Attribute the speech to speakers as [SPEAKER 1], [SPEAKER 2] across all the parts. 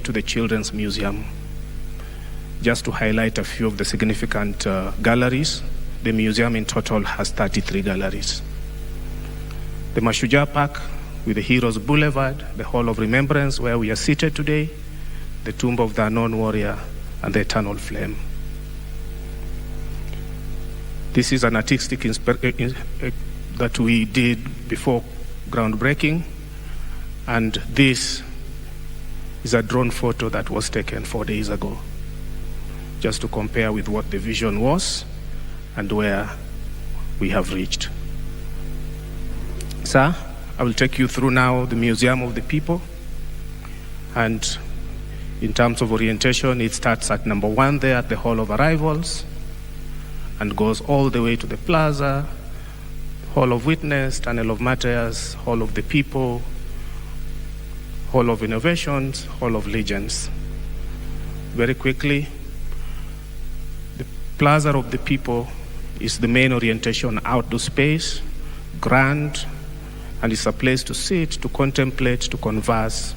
[SPEAKER 1] to the Children's Museum. Just to highlight a few of the significant galleries, the museum in total has 33 galleries. The Mashujaa Park with the Heroes Boulevard, the Hall of Remembrance where we are seated today, the Tomb of the Unknown Warrior, and the Eternal Flame. This is an artistic that we did before groundbreaking, and this is a drone photo that was taken 4 days ago, just to compare with what the vision was and where we have reached. Sir, I will take you through now the Museum of the People, and in terms of orientation, it starts at number 1 there at the Hall of Arrivals and goes all the way to the Plaza, Hall of Witness, Tunnel of Martyrs, Hall of the People, Hall of Innovations, Hall of Legends. Very quickly, the Plaza of the People is the main orientation, outdoor space, grand, and it's a place to sit, to contemplate, to converse,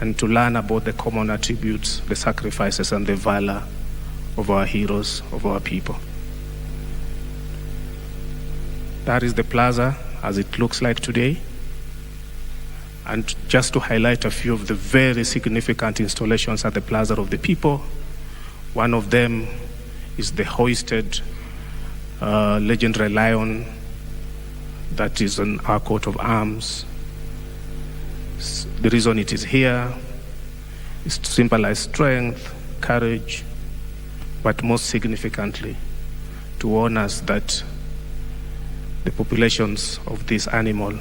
[SPEAKER 1] and to learn about the common attributes, the sacrifices, and the valor of our heroes, of our people. That is the plaza as it looks like today. And just to highlight a few of the very significant installations at the Plaza of the People, one of them is the hoisted legendary lion that is on our coat of arms. The reason it is here is to symbolize strength, courage, but most significantly, to warn us that the populations of this animal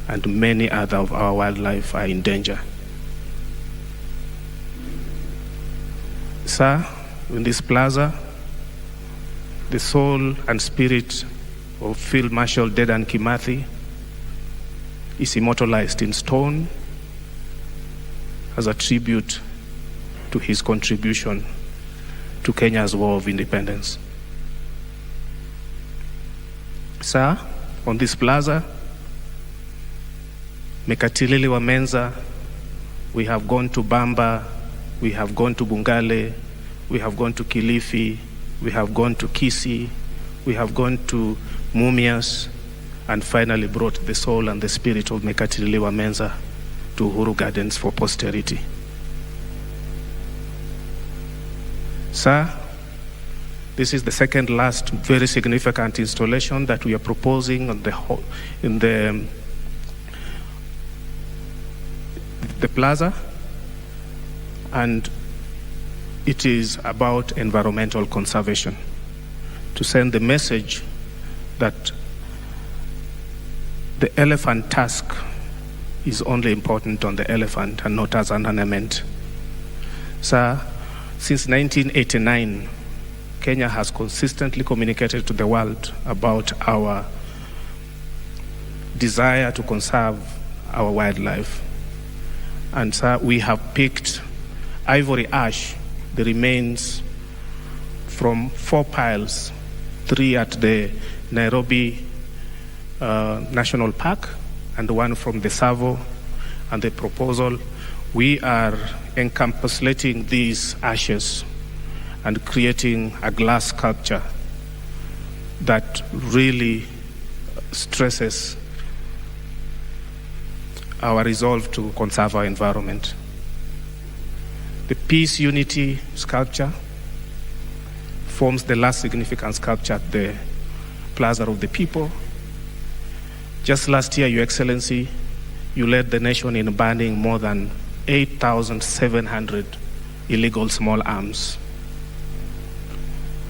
[SPEAKER 1] and many other of our wildlife are in danger. Sir, in this plaza, the soul and spirit of Field Marshal Dedan Kimathi is immortalized in stone as a tribute to his contribution to Kenya's War of Independence. Sir, on this plaza, Mekatilili wa Menza, we have gone to Bamba, we have gone to Bungale, we have gone to Kilifi, we have gone to Kisii, we have gone to Mumias, and finally brought the soul and the spirit of Mekatilili wa Menza to Uhuru Gardens for posterity. Sir, this is the second last very significant installation that we are proposing on in the plaza, and it is about environmental conservation, to send the message that the elephant tusk is only important on the elephant and not as an ornament. Sir, since 1989, Kenya has consistently communicated to the world about our desire to conserve our wildlife. And sir, we have picked ivory ash, the remains from 4 piles, 3 at the Nairobi National Park and 1 from the Tsavo, and the proposal, we are encapsulating these ashes and creating a glass sculpture that really stresses our resolve to conserve our environment. The Peace Unity sculpture forms the last significant sculpture at the Plaza of the People. Just last year, Your Excellency, you led the nation in banning more than 8,700 illegal small arms,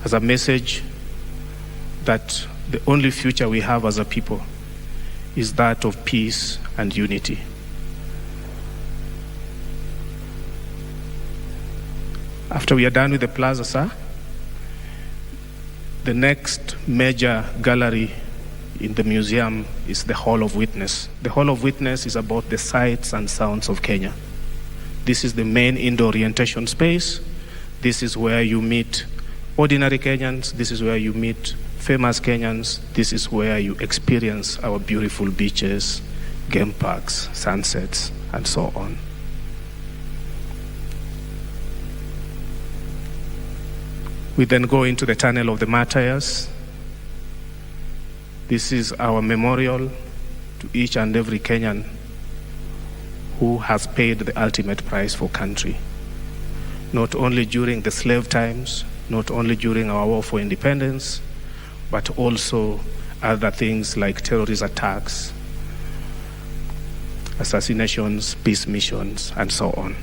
[SPEAKER 1] as a message that the only future we have as a people is that of peace and unity. After we are done with the plaza, sir, the next major gallery in the museum is the Hall of Witness. The Hall of Witness is about the sights and sounds of Kenya. This is the main indoor orientation space. This is where you meet ordinary Kenyans. This is where you meet famous Kenyans. This is where you experience our beautiful beaches, game parks, sunsets, and so on. We then go into the Tunnel of the Martyrs. This is our memorial to each and every Kenyan who has paid the ultimate price for country, not only during the slave times, not only during our war for independence, but also other things like terrorist attacks, assassinations, peace missions, and so on.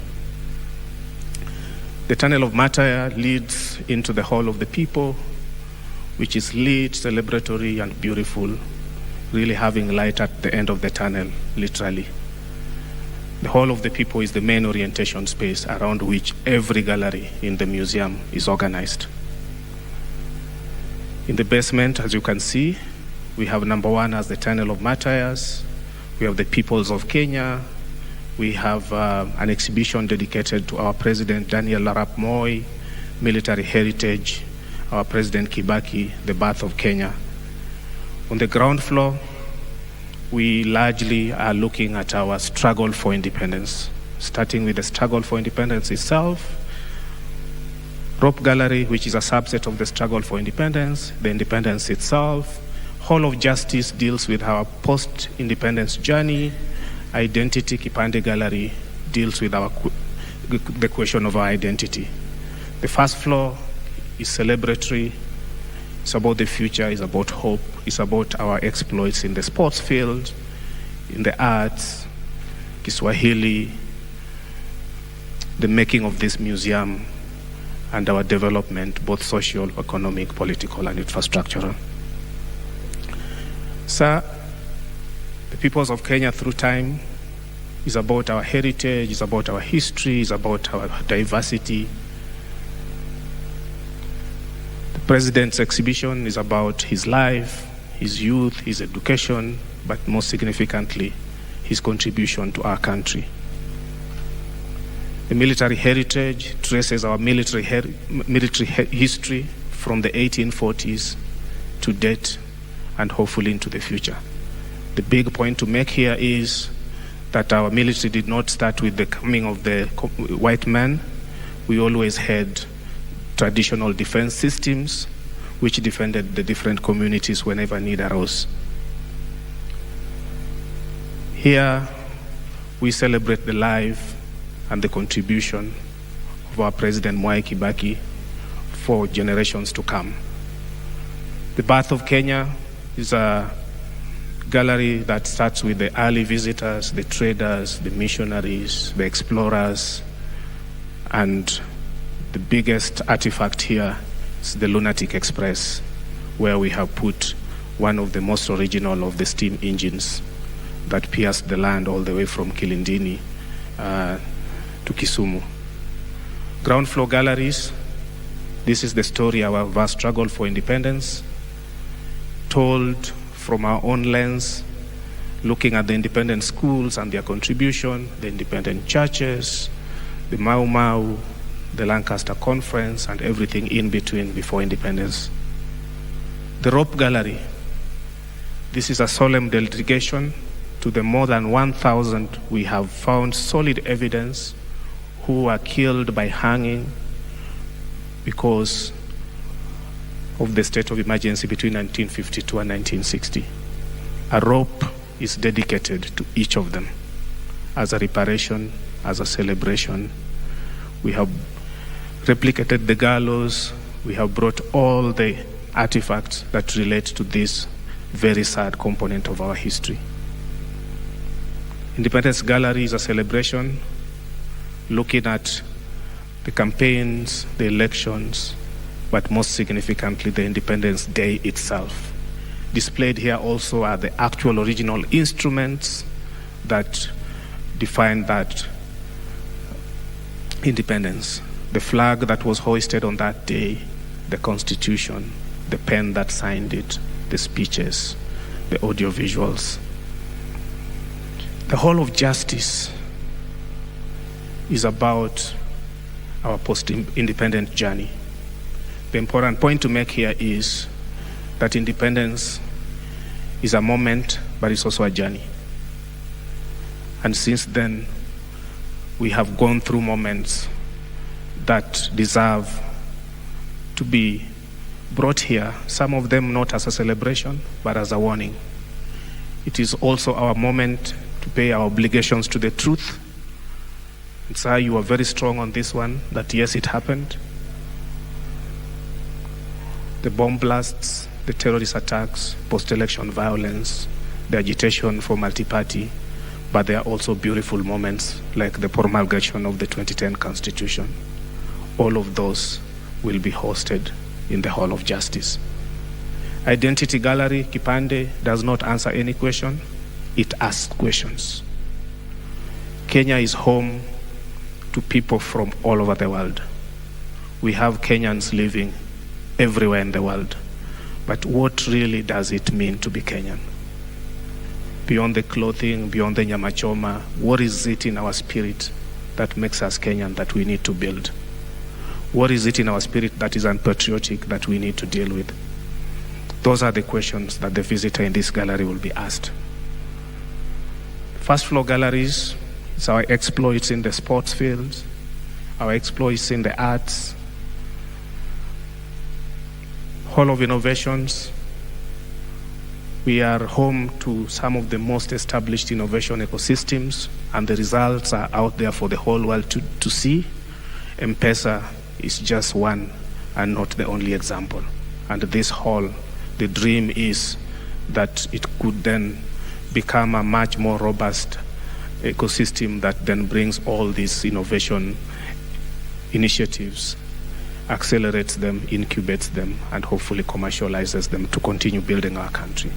[SPEAKER 1] The Tunnel of Martyr leads into the Hall of the People, which is lit, celebratory, and beautiful, really having light at the end of the tunnel, literally. The Hall of the People is the main orientation space around which every gallery in the museum is organized. In the basement, as you can see, we have number one as the Tunnel of Martyrs. We have the Peoples of Kenya. We have an exhibition dedicated to our President Daniel Arap Moi, military heritage, our President Kibaki, the birth of Kenya. On the ground floor, we largely are looking at our struggle for independence, starting with the struggle for independence itself, Rope Gallery, which is a subset of the struggle for independence, the independence itself. Hall of Justice deals with our post-independence journey. Identity Kipande Gallery deals with the question of our identity. The first floor is celebratory. It's about the future, it's about hope, it's about our exploits in the sports field, in the arts, Kiswahili, the making of this museum, and our development, both social, economic, political, and infrastructural. Sir, the peoples of Kenya through time is about our heritage, is about our history, is about our diversity. The president's exhibition is about his life, his youth, his education, but most significantly, his contribution to our country. The military heritage traces our military history from the 1840s to date and hopefully into the future. The big point to make here is that our military did not start with the coming of the white man. We always had traditional defense systems which defended the different communities whenever need arose. Here, we celebrate the life and the contribution of our President Mwai Kibaki for generations to come. The birth of Kenya is a gallery that starts with the early visitors, the traders, the missionaries, the explorers, and the biggest artifact here is the Lunatic Express, where we have put one of the most original of the steam engines that pierced the land all the way from Kilindini to Kisumu. Ground floor galleries, this is the story of our struggle for independence, told from our own lens, looking at the independent schools and their contribution, the independent churches, the Mau Mau, the Lancaster Conference, and everything in between before independence. The Rope Gallery, this is a solemn dedication to the more than 1,000 we have found solid evidence who were killed by hanging because of the state of emergency between 1952 and 1960. A rope is dedicated to each of them as a reparation, as a celebration. We have replicated the gallows. We have brought all the artifacts that relate to this very sad component of our history. Independence Gallery is a celebration looking at the campaigns, the elections, but most significantly, the Independence Day itself. Displayed here also are the actual original instruments that define that independence. The flag that was hoisted on that day, the Constitution, the pen that signed it, the speeches, the audio visuals. The Hall of Justice is about our post-independent journey. The important point to make here is that independence is a moment, but it's also a journey. And since then, we have gone through moments that deserve to be brought here, some of them not as a celebration, but as a warning. It is also our moment to pay our obligations to the truth. And sir, you are very strong on this one, that yes, it happened. The bomb blasts, the terrorist attacks, post-election violence, the agitation for multi-party, but there are also beautiful moments like the promulgation of the 2010 Constitution. All of those will be hosted in the Hall of Justice. Identity Gallery, Kipande, does not answer any question. It asks questions. Kenya is home to people from all over the world. We have Kenyans living everywhere in the world. But what really does it mean to be Kenyan? Beyond the clothing, beyond the nyama choma, what is it in our spirit that makes us Kenyan that we need to build? What is it in our spirit that is unpatriotic that we need to deal with? Those are the questions that the visitor in this gallery will be asked. First floor galleries, it's our exploits in the sports fields, our exploits in the arts. Hall of Innovations, we are home to some of the most established innovation ecosystems, and the results are out there for the whole world to see. M-Pesa is just one and not the only example. And this hall, the dream is that it could then become a much more robust ecosystem that then brings all these innovation initiatives, accelerates them, incubates them, and hopefully commercializes them to continue building our country.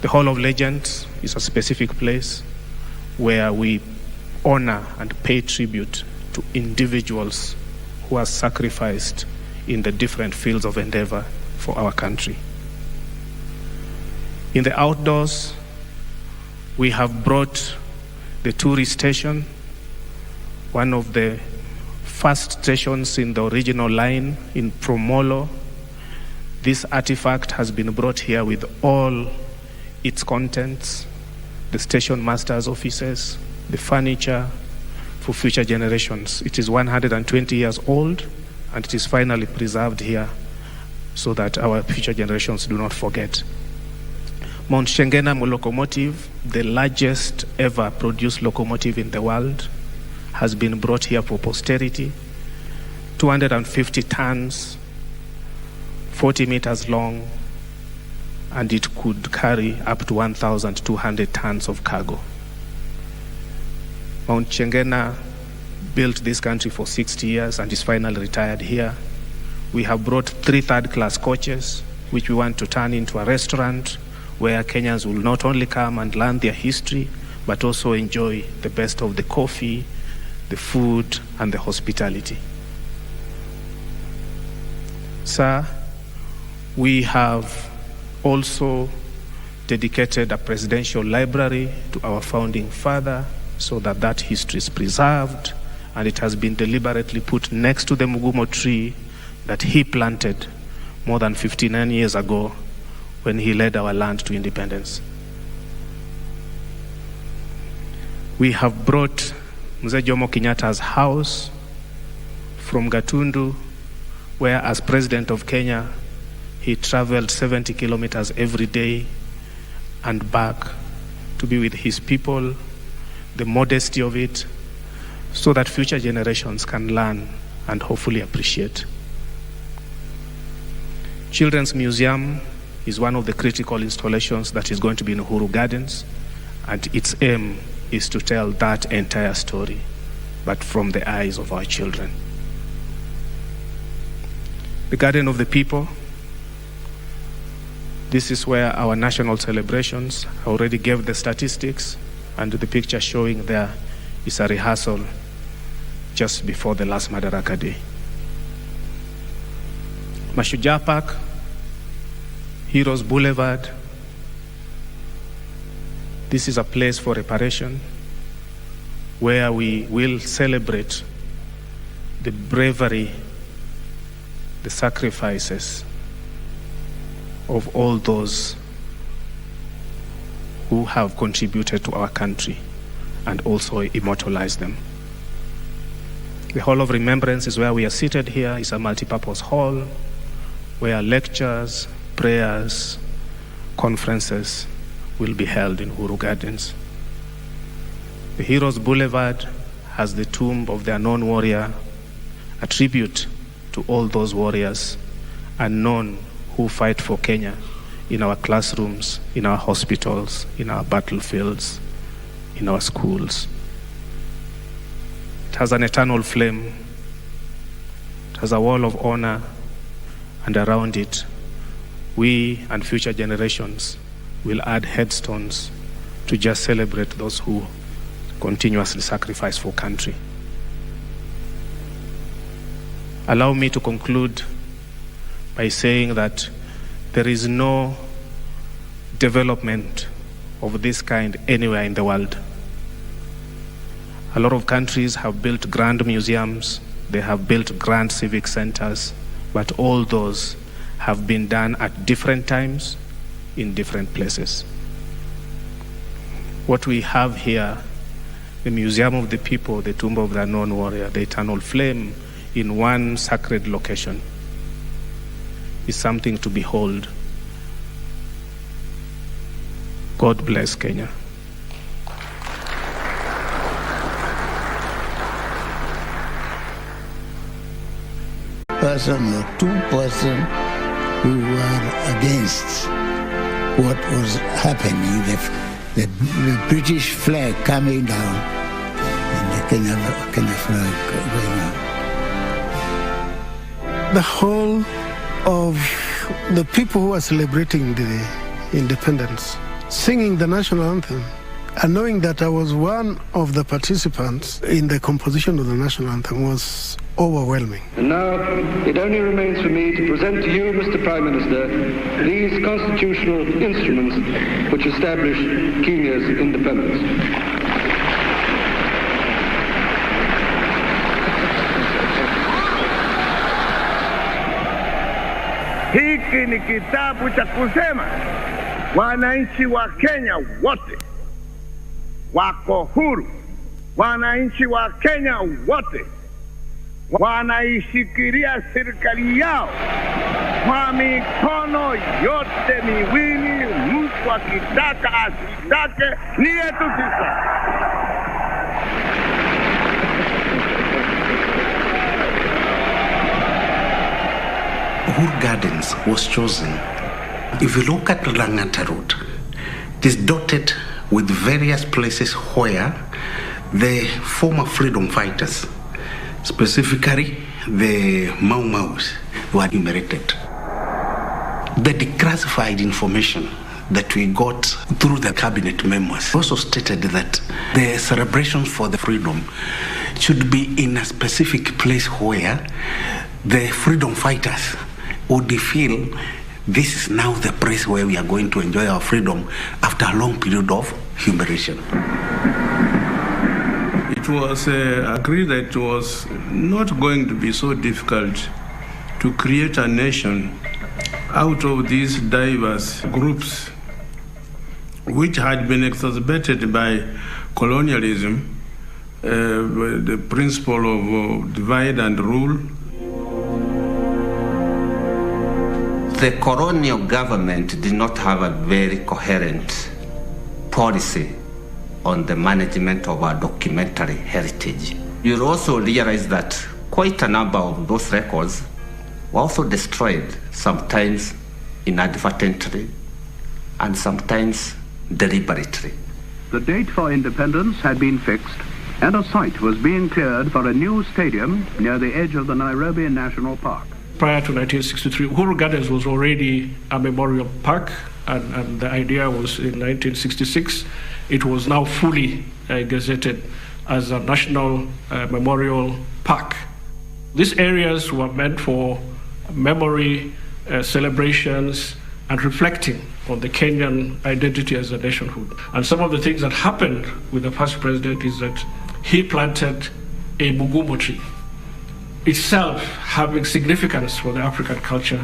[SPEAKER 1] The Hall of Legends is a specific place where we honor and pay tribute to individuals who are sacrificed in the different fields of endeavor for our country. In the outdoors, we have brought the tourist station, one of the first stations in the original line in Promolo. This artifact has been brought here with all its contents, the station master's offices, the furniture, for future generations. It is 120 years old, and it is finally preserved here so that our future generations do not forget. Mount Shengena locomotive, the largest ever produced locomotive in the world, has been brought here for posterity. 250 tons, 40 meters long, and it could carry up to 1,200 tons of cargo. Mount Shengena built this country for 60 years and is finally retired here. We have brought 3 third-class coaches, which we want to turn into a restaurant where Kenyans will not only come and learn their history, but also enjoy the best of the coffee, the food, and the hospitality. Sir, we have also dedicated a presidential library to our founding father so that that history is preserved, and it has been deliberately put next to the Mugumo tree that he planted more than 59 years ago when he led our land to independence. We have brought Mzee Jomo Kenyatta's house from Gatundu, where as President of Kenya, he traveled 70 kilometers every day and back to be with his people, the modesty of it, so that future generations can learn and hopefully appreciate. Children's Museum is one of the critical installations that is going to be in Uhuru Gardens, and its aim is to tell that entire story, but from the eyes of our children. The Garden of the People, this is where our national celebrations, I already gave the statistics, and the picture showing there is a rehearsal just before the last Madaraka Day. Mashujaa Park, Heroes Boulevard, this is a place for reparation where we will celebrate the bravery, the sacrifices of all those who have contributed to our country and also immortalize them. The Hall of Remembrance is where we are seated here. It's a multipurpose hall where lectures, prayers, conferences will be held in Uhuru Gardens. The Heroes Boulevard has the tomb of the unknown warrior, a tribute to all those warriors unknown who fight for Kenya in our classrooms, in our hospitals, in our battlefields, in our schools. It has an eternal flame. It has a wall of honor, and around it, we and future generations will add headstones to just celebrate those who continuously sacrifice for country. Allow me to conclude by saying that there is no development of this kind anywhere in the world. A lot of countries have built grand museums, they have built grand civic centers, but all those have been done at different times in different places. What we have here, the Museum of the People, the Tomb of the Unknown Warrior, the Eternal Flame, in one sacred location, is something to behold. God bless Kenya.
[SPEAKER 2] Person or two persons who were against what was happening, the British flag coming down and the Kenyan Flag going up.
[SPEAKER 3] The whole of the people who are celebrating the independence, singing the national anthem, and knowing that I was one of the participants in the composition of the national anthem was overwhelming.
[SPEAKER 4] And now it only remains for me to present to you, Mr. Prime Minister, these constitutional instruments which establish Kenya's independence.
[SPEAKER 5] Hiki ni kitabu cha kusema wananchi wa Kenya wote wako huru. Wananchi wa Kenya wote wanaishikilia serikali yao kwa mikono yote miwili, mtu akitaka asitake, ni yetu sisi.
[SPEAKER 6] Uhuru Gardens was chosen. If you look at Langata Road, it is dotted with various places where the former freedom fighters, specifically the Mau Maus, were enumerated. The declassified information that we got through the cabinet members also stated that the celebrations for the freedom should be in a specific place where the freedom fighters would feel this is now the place where we are going to enjoy our freedom after a long period of humiliation.
[SPEAKER 7] It was agreed that it was not going to be so difficult to create a nation out of these diverse groups which had been exacerbated by colonialism, the principle of divide and rule.
[SPEAKER 8] The colonial government did not have a very coherent policy on the management of our documentary heritage. You'll also realize that quite a number of those records were also destroyed, sometimes inadvertently and sometimes deliberately.
[SPEAKER 9] The date for independence had been fixed and a site was being cleared for a new stadium near the edge of the Nairobi National Park.
[SPEAKER 10] Prior to 1963, Uhuru Gardens was already a memorial park, and the idea was in 1966, it was now fully gazetted as a national memorial park. These areas were meant for memory, celebrations, and reflecting on the Kenyan identity as a nationhood. And some of the things that happened with the past president is that he planted a mugumo tree, itself having significance for the African culture.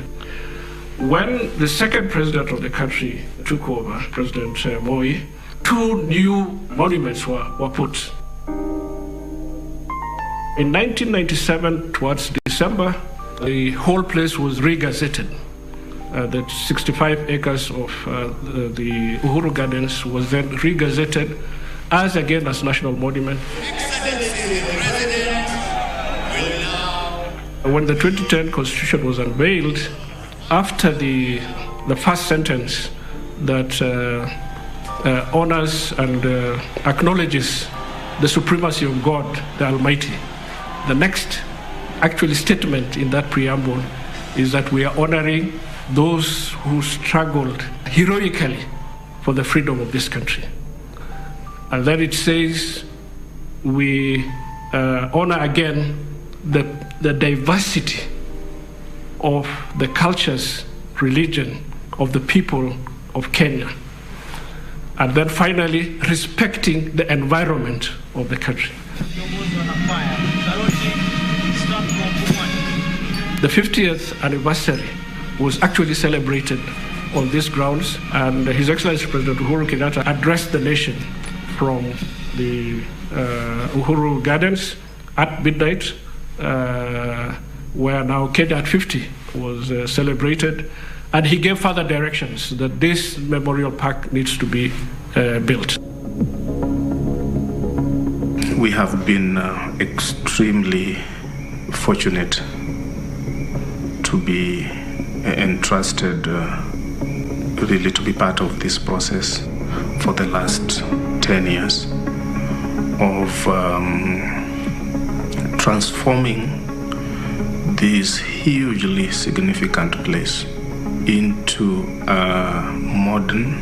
[SPEAKER 10] When the second president of the country took over, President Moi, 2 new monuments were put. In 1997, towards December, the whole place was re-gazetted. The 65 acres of the Uhuru Gardens was then re-gazetted as again as national monument. When the 2010 Constitution was unveiled, after the first sentence that honors and acknowledges the supremacy of God, the Almighty, the next actually statement in that preamble is that we are honoring those who struggled heroically for the freedom of this country. And then it says we honor again the diversity of the cultures, religion of the people of Kenya. And then finally, respecting the environment of the country. The 50th anniversary was actually celebrated on these grounds, and His Excellency President Uhuru Kenyatta addressed the nation from the Uhuru Gardens at midnight, where now Kenya at 50 was celebrated, and he gave further directions that this memorial park needs to be built.
[SPEAKER 1] We have been extremely fortunate to be entrusted really to be part of this process for the last 10 years of transforming this hugely significant place into a modern,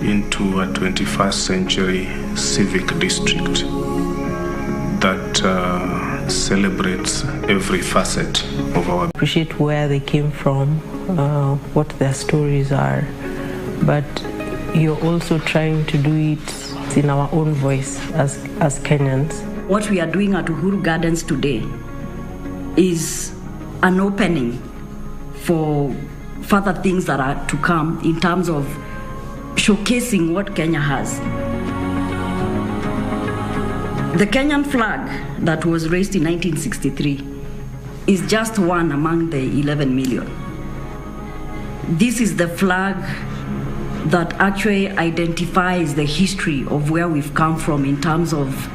[SPEAKER 1] into a 21st century civic district that celebrates every facet of our.
[SPEAKER 11] Appreciate where they came from, what their stories are, but you're also trying to do it in our own voice as Kenyans.
[SPEAKER 12] What we are doing at Uhuru Gardens today is an opening for further things that are to come in terms of showcasing what Kenya has. The Kenyan flag that was raised in 1963 is just one among the 11 million. This is the flag that actually identifies the history of where we've come from in terms of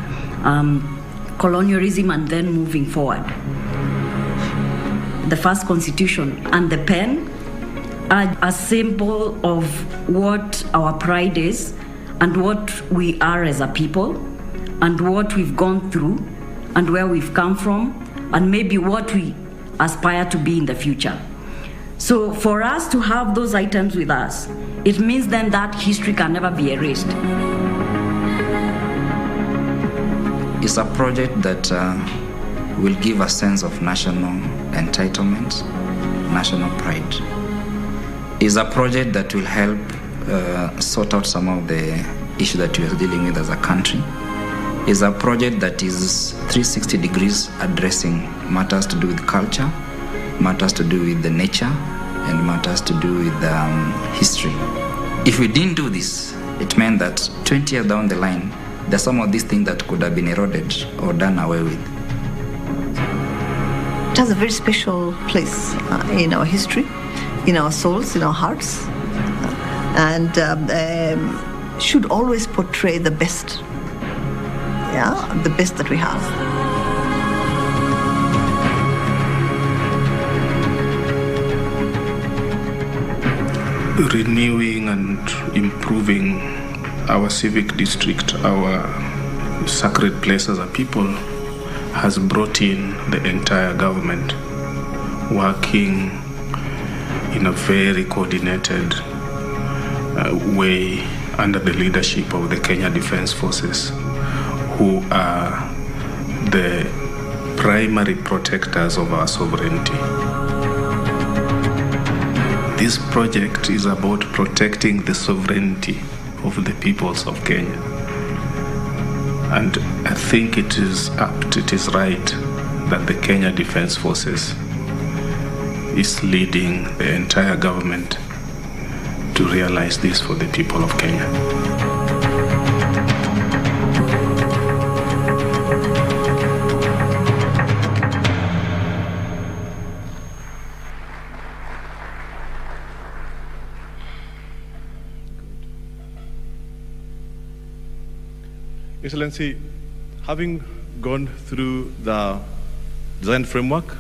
[SPEAKER 12] colonialism and then moving forward. The first constitution and the pen are a symbol of what our pride is and what we are as a people and what we've gone through and where we've come from and maybe what we aspire to be in the future. So for us to have those items with us, it means then that history can never be erased.
[SPEAKER 13] It's a project that will give a sense of national entitlement, national pride. It's a project that will help sort out some of the issues that we are dealing with as a country. It's a project that is 360 degrees addressing matters to do with culture, matters to do with the nature, and matters to do with history. If we didn't do this, it meant that 20 years down the line, there's some of these things that could have been eroded or done away with.
[SPEAKER 14] It has a very special place in our history, in our souls, in our hearts, and should always portray the best, the best that we have.
[SPEAKER 1] Renewing and improving our civic district, our sacred place as a people, has brought in the entire government working in a very coordinated way under the leadership of the Kenya Defence Forces, who are the primary protectors of our sovereignty. This project is about protecting the sovereignty of the peoples of Kenya. And I think it is apt, it is right that the Kenya Defence Forces is leading the entire government to realize this for the people of Kenya.
[SPEAKER 15] Excellency, having gone through the design framework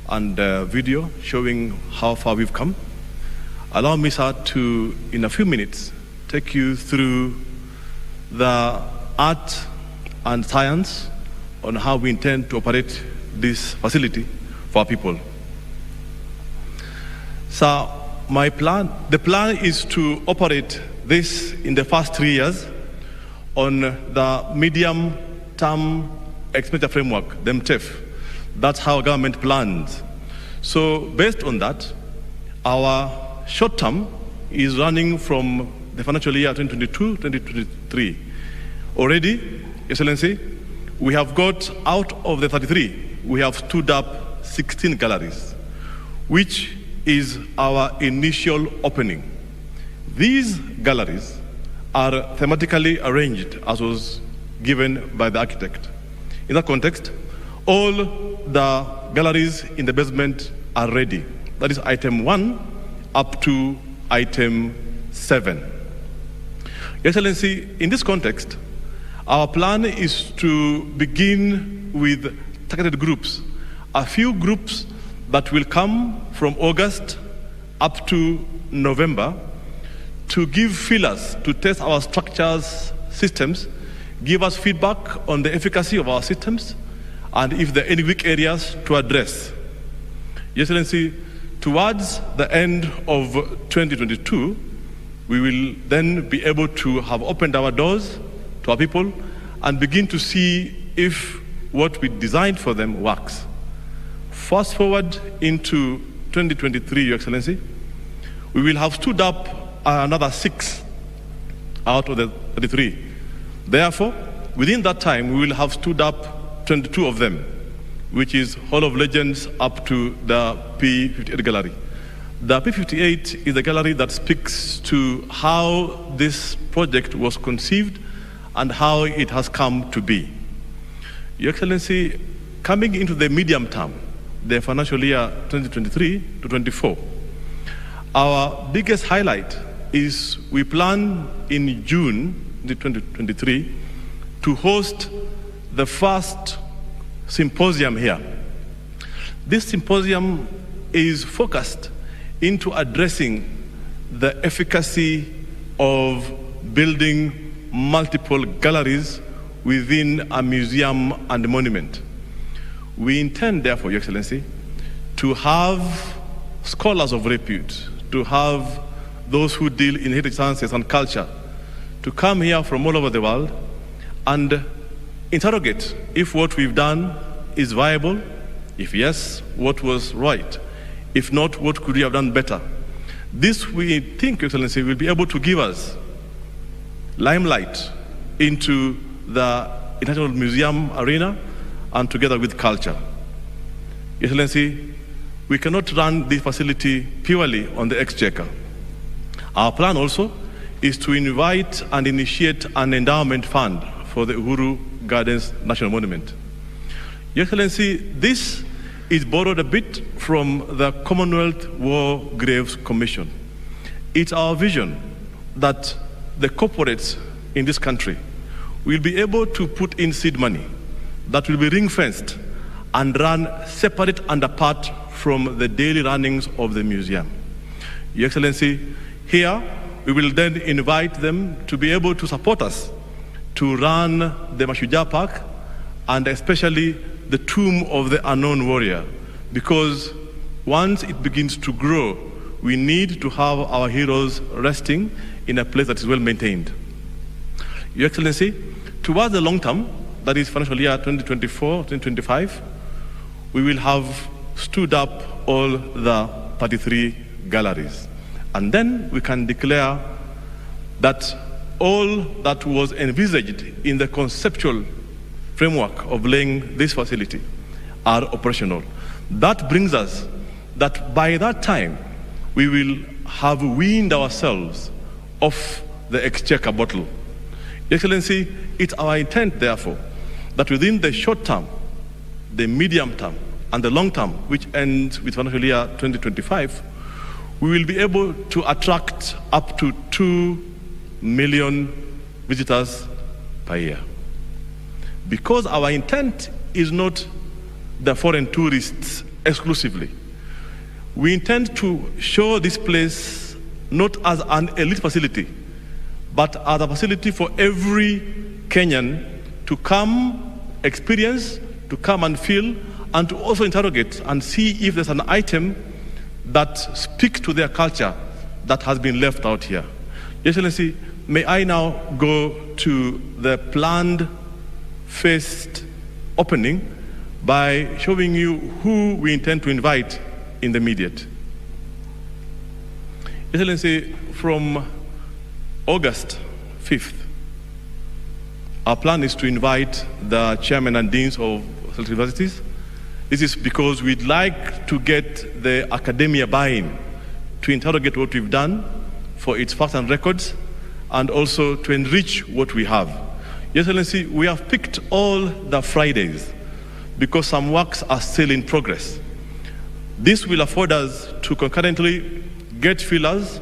[SPEAKER 15] and video showing how far we've come, allow me, sir, to, in a few minutes, take you through the art and science on how we intend to operate this facility for our people. So, the plan is to operate this in the first 3 years on the medium-term expenditure framework, the MTEF. That's how government plans. So based on that, our short term is running from the financial year 2022-2023. Already, Excellency, we have got out of the 33, we have stood up 16 galleries, which is our initial opening. These galleries are thematically arranged as was given by the architect. In that context, all the galleries in the basement are ready. That is item 1 up to item 7. Excellency, in this context, our plan is to begin with targeted groups. A few groups that will come from August up to November to give feelers, to test our structures, systems, give us feedback on the efficacy of our systems, and if there are any weak areas to address. Your Excellency, towards the end of 2022, we will then be able to have opened our doors to our people and begin to see if what we designed for them works. Fast forward into 2023, Your Excellency, we will have stood up another 6 out of the 33. Therefore, within that time, we will have stood up 22 of them, which is Hall of Legends up to the P58 gallery. The P58 is a gallery that speaks to how this project was conceived and how it has come to be. Your Excellency, coming into the medium term, the financial year 2023 to 24, our biggest highlight is we plan in June 2023 to host the first symposium here. This symposium is focused into addressing the efficacy of building multiple galleries within a museum and monument. We intend, therefore, Your Excellency, to have scholars of repute, to have those who deal in heritage sciences and culture, to come here from all over the world and interrogate if what we've done is viable, if yes, what was right, if not, what could we have done better. This, we think, Your Excellency, will be able to give us limelight into the international museum arena and together with culture. Your Excellency, we cannot run this facility purely on the exchequer. Our plan also is to invite and initiate an endowment fund for the Uhuru Gardens National Monument. Your Excellency, this is borrowed a bit from the Commonwealth War Graves Commission. It's our vision that the corporates in this country will be able to put in seed money that will be ring-fenced and run separate and apart from the daily runnings of the museum. Your Excellency, here we will then invite them to be able to support us to run the Mashujaa Park and especially the Tomb of the Unknown Warrior, because once it begins to grow, we need to have our heroes resting in a place that is well maintained. Your Excellency, towards the long term, that is financial year 2024-2025, we will have stood up all the 33 galleries. And then we can declare that all that was envisaged in the conceptual framework of laying this facility are operational. That brings us that by that time, we will have weaned ourselves off the exchequer bottle. Excellency, it's our intent, therefore, that within the short term, the medium term, and the long term, which ends with financial year 2025, we will be able to attract up to 2 million visitors per year. because our intent is not the foreign tourists exclusively. We intend to show this place not as an elite facility, but as a facility for every Kenyan to come, experience, to come and feel, and to also interrogate and see if there's an item that speaks to their culture that has been left out here. Your Excellency, may I now go to the planned first opening by showing you who we intend to invite in the immediate. Your Excellency, from August 5th, our plan is to invite the chairman and deans of select universities. This is because we'd like to get the academia buy-in to interrogate what we've done for its facts and records, and also to enrich what we have. Your Excellency, we have picked all the Fridays because some works are still in progress. This will afford us to concurrently get fillers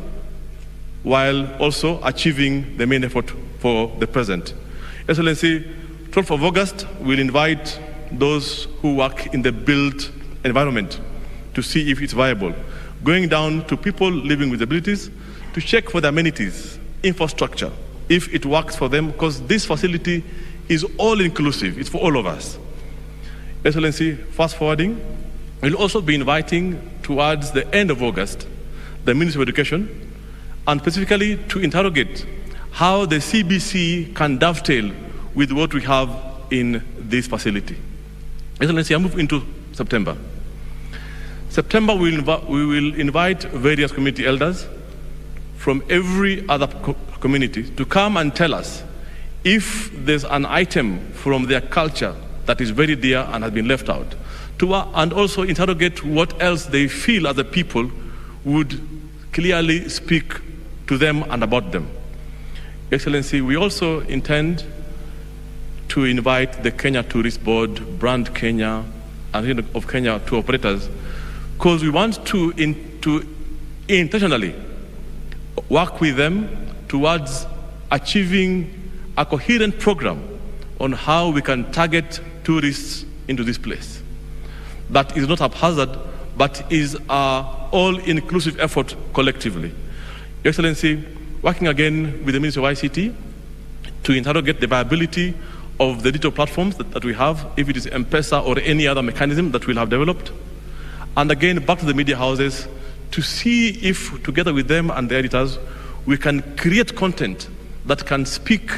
[SPEAKER 15] while also achieving the main effort for the present. Your Excellency, 12th of August, we'll invite those who work in the built environment to see if it's viable. Going down to people living with disabilities to check for the amenities, infrastructure, if it works for them, because this facility is all-inclusive. It's for all of us. Excellency, fast forwarding, we'll also be inviting towards the end of August the Ministry of Education, and specifically to interrogate how the CBC can dovetail with what we have in this facility. Excellency, I move into September. September, we will invite various community elders from every other community to come and tell us if there's an item from their culture that is very dear and has been left out, and also interrogate what else they feel as a people would clearly speak to them and about them. Excellency, we also intend to invite the Kenya Tourist Board, Brand Kenya, and of Kenya tour operators, because we want to intentionally work with them towards achieving a coherent program on how we can target tourists into this place. That is not haphazard, but is an all-inclusive effort collectively. Your Excellency, working again with the Ministry of ICT to interrogate the viability of the digital platforms that we have, if it is M-Pesa or any other mechanism that we'll have developed. And again, back to the media houses to see if, together with them and the editors, we can create content that can speak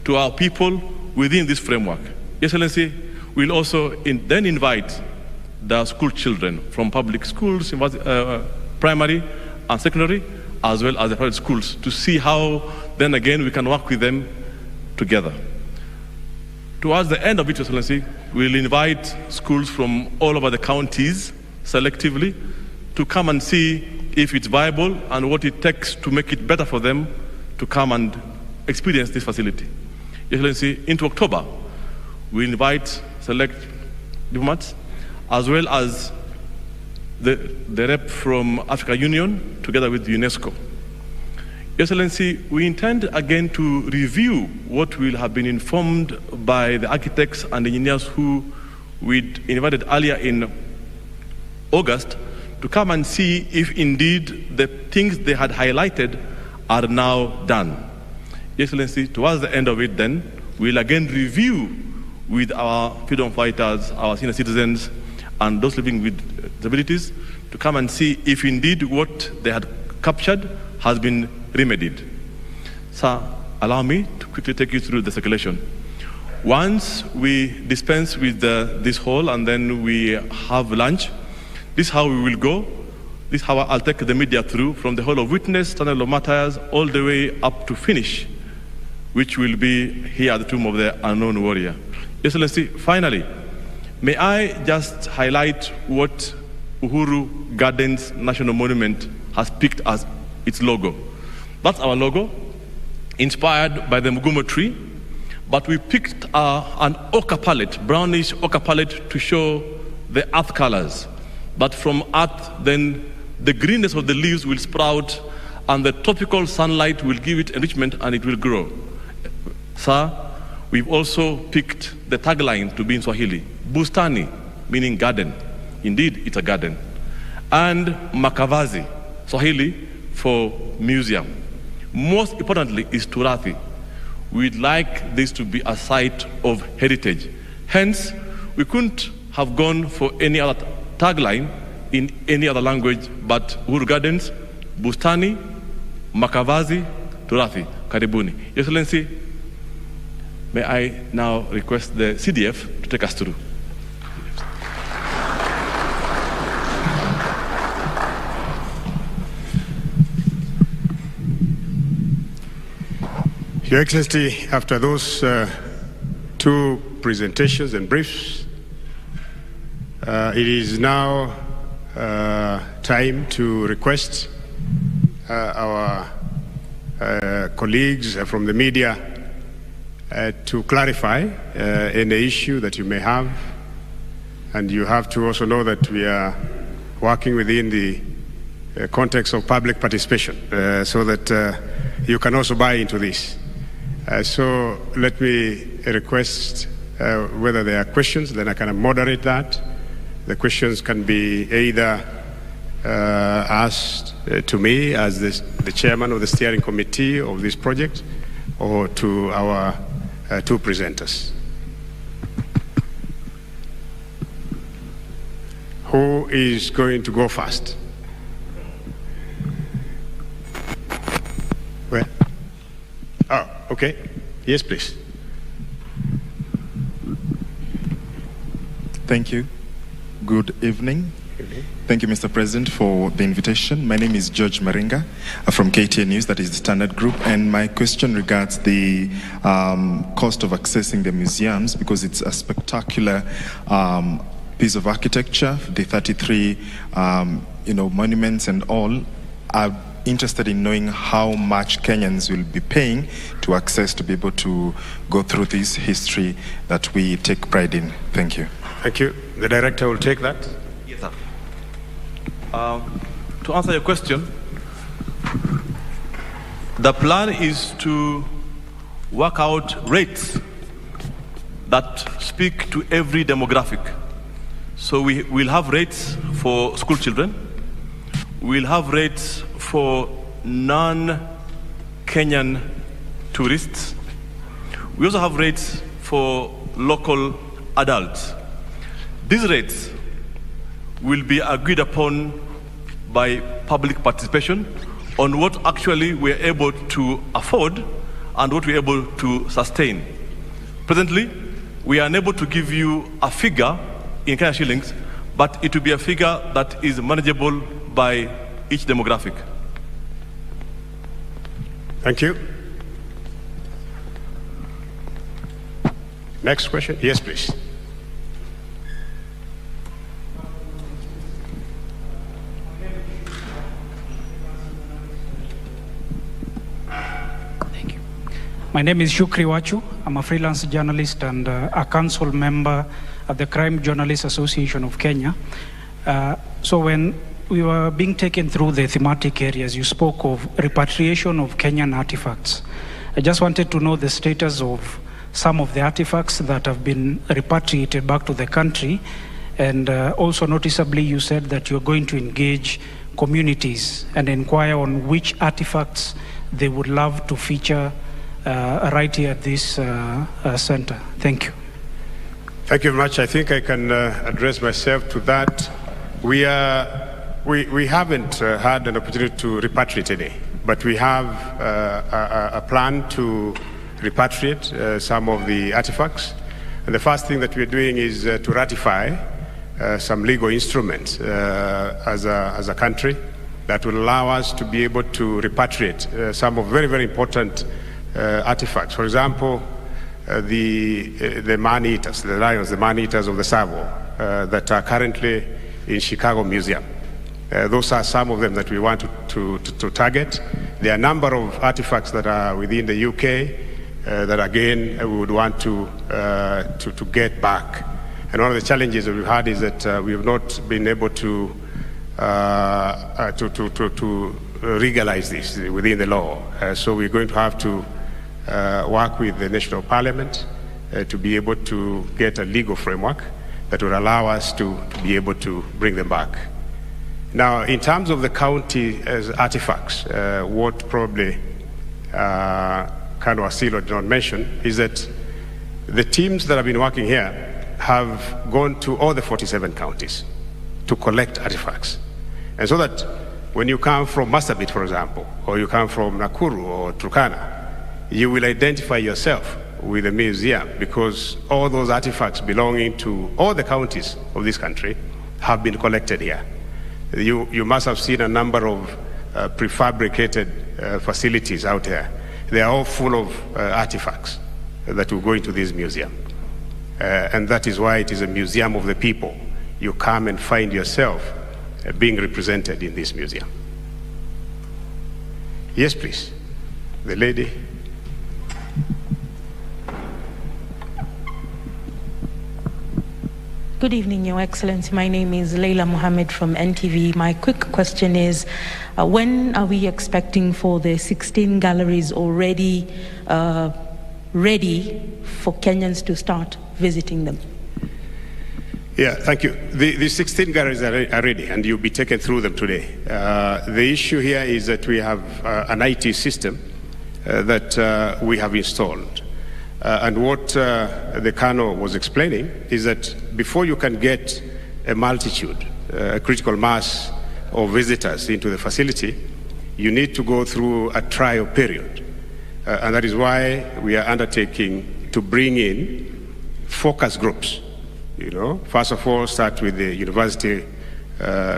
[SPEAKER 15] to our people within this framework. Your Excellency, we'll also then invite the school children from public schools, primary and secondary, as well as the private schools, to see how then again we can work with them together. Towards the end of it, Your Excellency, we'll invite schools from all over the counties selectively to come and see if it's viable and what it takes to make it better for them to come and experience this facility. Your Excellency, into October, we invite select diplomats as well as the rep from Africa Union together with UNESCO. Your Excellency, we intend again to review what will have been informed by the architects and engineers who we'd invited earlier in August to come and see if indeed the things they had highlighted are now done. Your Excellency, towards the end of it then, we'll again review with our freedom fighters, our senior citizens, and those living with disabilities to come and see if indeed what they had captured has been remedied. Sir, allow me to quickly take you through the circulation. Once we dispense with this hall and then we have lunch, this is how we will go. This is how I'll take the media through from the Hall of Witness, Tunnel of Martyrs, all the way up to finish, which will be here at the Tomb of the Unknown Warrior. Excellency, finally, may I just highlight what Uhuru Gardens National Monument has picked as its logo. That's our logo, inspired by the Mugumo tree, but we picked an ochre palette, brownish ochre palette, to show the earth colors. But from earth, then the greenness of the leaves will sprout, and the tropical sunlight will give it enrichment, and it will grow. Sir, We've also picked the tagline to be in Swahili, Bustani, meaning garden. Indeed, it's a garden. And Makavazi, Swahili for museum. Most importantly is Turathi. We'd like this to be a site of heritage. Hence, we couldn't have gone for any other tagline in any other language but Uhuru Gardens, Bustani, Makavazi, Turathi. Karibuni. Your Excellency, may I now request the CDF to take us through.
[SPEAKER 16] Your Excellency, after those two presentations and briefs, it is now time to request our colleagues from the media to clarify any issue that you may have. And you have to also know that we are working within the context of public participation so that you can also buy into this. So let me request whether there are questions, then I can moderate that. The questions can be either asked to me as the chairman of the steering committee of this project or to our two presenters. Who is going to go first? Where? Oh, okay. Yes, please.
[SPEAKER 17] Thank you. Good evening. Thank you, Mr. President, for the invitation. My name is George Maringa from KTN News, that is the Standard Group, and my question regards the cost of accessing the museums, because it's a spectacular piece of architecture, the 33 monuments and all. Are interested in knowing how much Kenyans will be paying to access, to be able to go through this history that we take pride in. Thank you.
[SPEAKER 16] Thank you. The director will take that.
[SPEAKER 15] Yes, sir. To answer your question, the plan is to work out rates that speak to every demographic. So we will have rates for school children. We'll have rates for non-Kenyan tourists. We also have rates for local adults. These rates will be agreed upon by public participation on what actually we're able to afford and what we're able to sustain. Presently, we are unable to give you a figure in Kenyan shillings, but it will be a figure that is manageable by each demographic.
[SPEAKER 16] Thank you. Next question. Yes, please.
[SPEAKER 18] Thank you. My name is Shukri Wachu. I'm a freelance journalist and a council member at the Crime Journalists Association of Kenya. So when we were being taken through the thematic areas, you spoke of repatriation of Kenyan artifacts. I just wanted to know the status of some of the artifacts that have been repatriated back to the country. And also noticeably, you said that you're going to engage communities and inquire on which artifacts they would love to feature right here at this center. Thank you.
[SPEAKER 16] Thank you very much. I think I can address myself to that. We haven't had an opportunity to repatriate any, but we have a plan to repatriate some of the artifacts. And the first thing that we're doing is to ratify some legal instruments as a country that will allow us to be able to repatriate some of very, very important artifacts. For example, the man-eaters, the lions, the man-eaters of the Savo that are currently in Chicago Museum. Those are some of them that we want to target. There are a number of artifacts that are within the UK that again we would want to get back. And one of the challenges that we've had is that we have not been able to legalize this within the law. So we're going to have to work with the National Parliament to be able to get a legal framework that would allow us to be able to bring them back. Now, in terms of the county as artifacts, what probably Kano Asilo did not mention is that the teams that have been working here have gone to all the 47 counties to collect artifacts. And so that when you come from Marsabit, for example, or you come from Nakuru or Turkana, you will identify yourself with the museum because all those artifacts belonging to all the counties of this country have been collected here. You must have seen a number of prefabricated facilities out there. They are all full of artifacts that will go into this museum. And that is why it is a museum of the people. You come and find yourself being represented in this museum. Yes, please. The lady.
[SPEAKER 19] Good evening, Your Excellency. My name is Leila Mohammed from NTV. My quick question is, when are we expecting for the 16 galleries already ready for Kenyans to start visiting them?
[SPEAKER 16] Yeah, thank you. The 16 galleries are ready, and you'll be taken through them today. The issue here is that we have an IT system that we have installed. And what the Kano was explaining is that before you can get a multitude, a critical mass of visitors into the facility, you need to go through a trial period. And that is why we are undertaking to bring in focus groups. You know, first of all, start with the university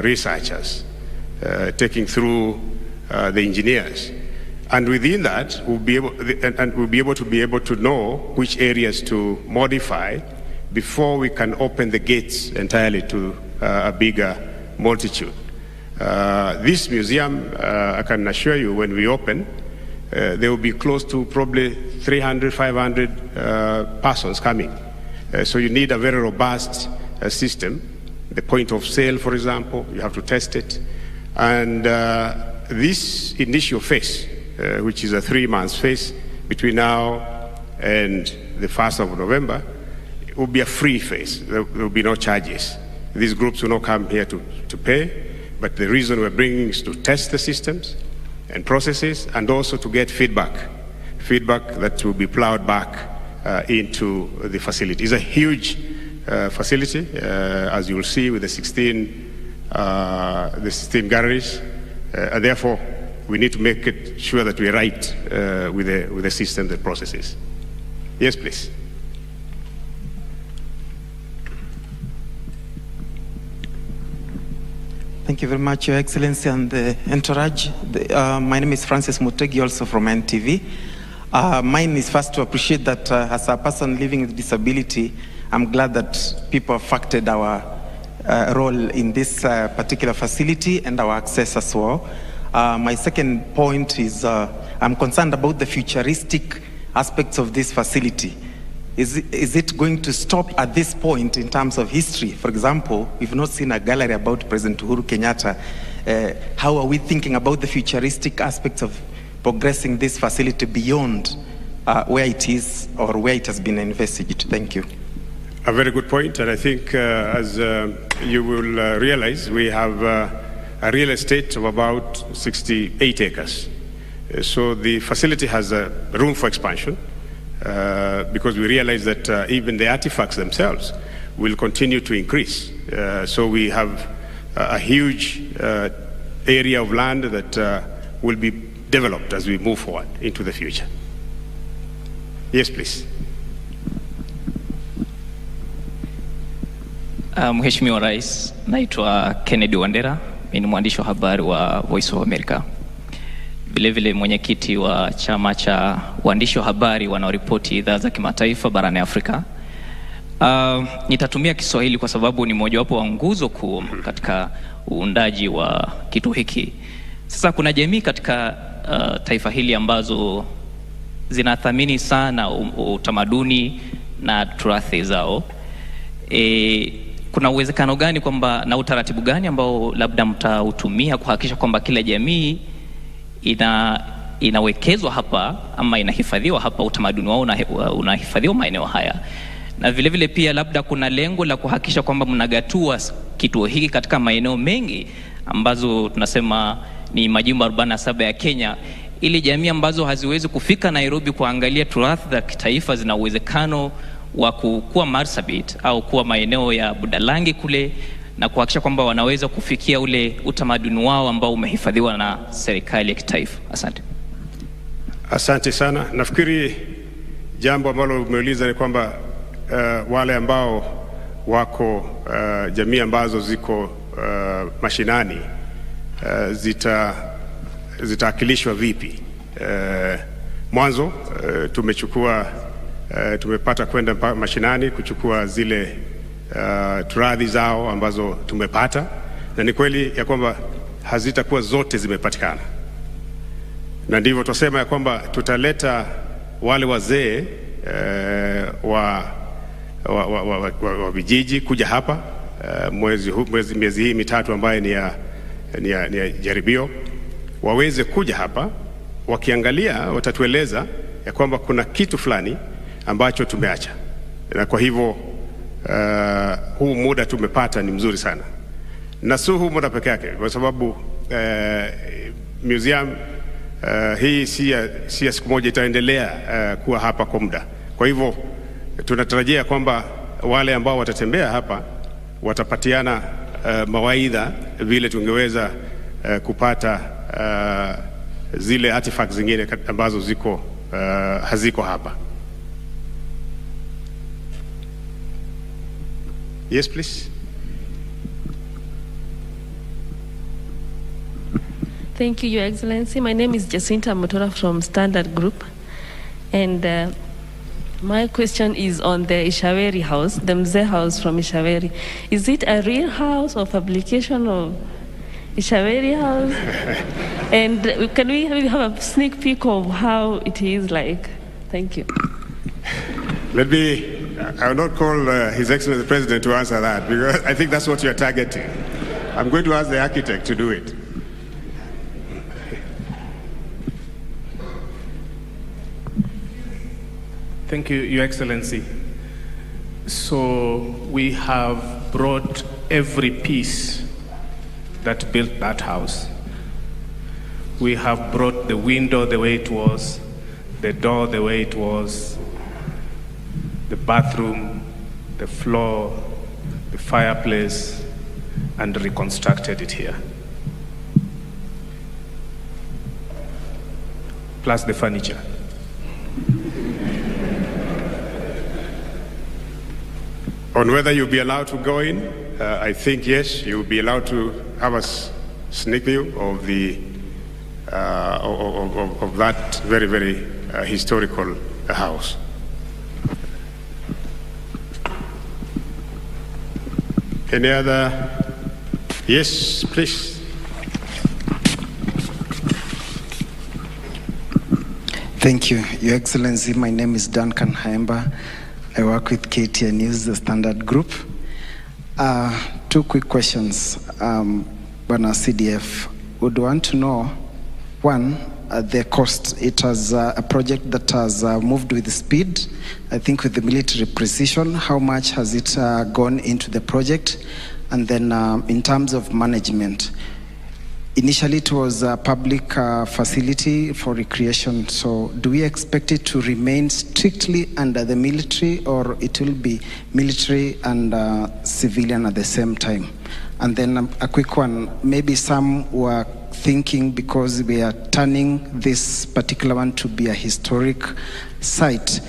[SPEAKER 16] researchers, taking through the engineers. And within that, we'll be able to know which areas to modify before we can open the gates entirely to a bigger multitude. This museum, I can assure you, when we open, there will be close to probably 300, 500 persons coming. So you need a very robust system. The point of sale, for example, you have to test it. And this initial phase, which is a 3-month phase between now and the 1st of November, it will be a free phase. There will be no charges. These groups will not come here to pay, but the reason we're bringing is to test the systems and processes and also to get feedback that will be plowed back into the facility. It's a huge facility, as you will see with the 16 galleries, and therefore we need to make it sure that we're right with the systems and processes. Yes, please.
[SPEAKER 20] Thank you very much, Your Excellency and the entourage. My name is Francis Mutegi, also from NTV. Mine is first to appreciate that as a person living with disability, I'm glad that people have factored our role in this particular facility and our access as well. My second point is I'm concerned about the futuristic aspects of this facility. Is it going to stop at this point in terms of history? For example, we've not seen a gallery about President Uhuru Kenyatta. How are we thinking about the futuristic aspects of progressing this facility beyond where it is or where it has been envisaged? Thank you.
[SPEAKER 16] A very good point, and I think as you will realize, we have a real estate of about 68 acres. So the facility has room for expansion because we realize that even the artifacts themselves will continue to increase. So we have a huge area of land that will be developed as we move forward into the future. Yes, please.
[SPEAKER 21] Mheshimiwa Rais, naitwa Kennedy Wandera, ni mwandishi wa habari wa Voice of America. Vilevile mwenyekiti wa chama cha waandishi wa habari wanaoripoti idhaa za kimataifa barani Afrika. Nitatumia Kiswahili kwa sababu ni mojawapo wa nguzo kuu katika uundaji wa kitu hiki. Sasa kuna jamii katika taifa hili ambazo zinathamini sana utamaduni na turathi zao. Kuna uwezekano gani kwamba na utaratibu gani ambao labda mtautumia kuhakikisha kwamba kila jamii inawekezwa hapa ama inahifadhiwa hapa, utamaduni wao unahifadhiwa maeneo haya. Na vile vile pia labda kuna lengo la kuhakikisha kwamba mnagatua kituo hiki katika maeneo mengi ambazo tunasema ni majimbo 47 ya Kenya, ili jamii ambazo haziwezi kufika Nairobi kuangalia turathi za kitaifa zina uwezekano wa kuwa Marsabit au kuwa maeneo ya Budalangi kule, na kuhakikisha kwamba wanaweza kufikia ule utamaduni wao ambao umehifadhiwa na serikali ya kitaifa. Asante.
[SPEAKER 16] Asante sana. Nafikiri jambo ambalo umeuliza ni kwamba wale ambao wako jamii ambazo ziko mashinani zitaakilishwa vipi? Mwanzo tumepata kwenda mashinani kuchukua zile turadhi zao ambazo tumepata, na ni kweli ya kwamba hazitakuwa zote zimepatikana, na ndivyo tusema ya kwamba tutaleta wale wazee wa vijiji kuja hapa miezi hii mitatu ambayo ni ya jaribio, waweze kuja hapa wakiangalia, watatueleza ya kwamba kuna kitu fulani ambacho tumeacha, na kwa hivyo huu muda tumepata ni mzuri sana, na si huu muda peke yake, kwa sababu museum hii si ya siku moja, itaendelea kuwa hapa kwa muda. Kwa hivyo tunatarajia kwamba wale ambao watatembea hapa watapatiana mawaidha vile tungeweza kupata zile artifacts zingine ambazo haziko hapa. Yes, please.
[SPEAKER 2] Thank you, Your Excellency. My name is Jacinta Motora from Standard Group, and my question is on the Ishaweri house, the Mzee house from Ishaweri. Is it a real house or fabrication of Ishaweri house? And can we have a sneak peek of how it is like? Thank you.
[SPEAKER 16] I will not call His Excellency the President to answer that, because I think that's what you're targeting. I'm going to ask the architect to do it.
[SPEAKER 1] Thank you, Your Excellency. So we have brought every piece that built that house. We have brought the window the way it was, the door the way it was, the bathroom, the floor, the fireplace, and reconstructed it here. Plus the furniture.
[SPEAKER 16] On whether you'll be allowed to go in, I think yes, you'll be allowed to have a sneak view of of that very, very historical house. Any other? Yes, please.
[SPEAKER 22] Thank you, Your Excellency. My name is Duncan Haemba. I work with KTN News, the Standard Group. Two quick questions. Bwana CDF, would want to know, one, the cost. It was a project that has moved with speed, I think with the military precision. How much has it gone into the project? And then in terms of management, initially it was a public facility for recreation, so do we expect it to remain strictly under the military, or it will be military and civilian at the same time? And then a quick one, maybe some were thinking, because we are turning this particular one to be a historic site,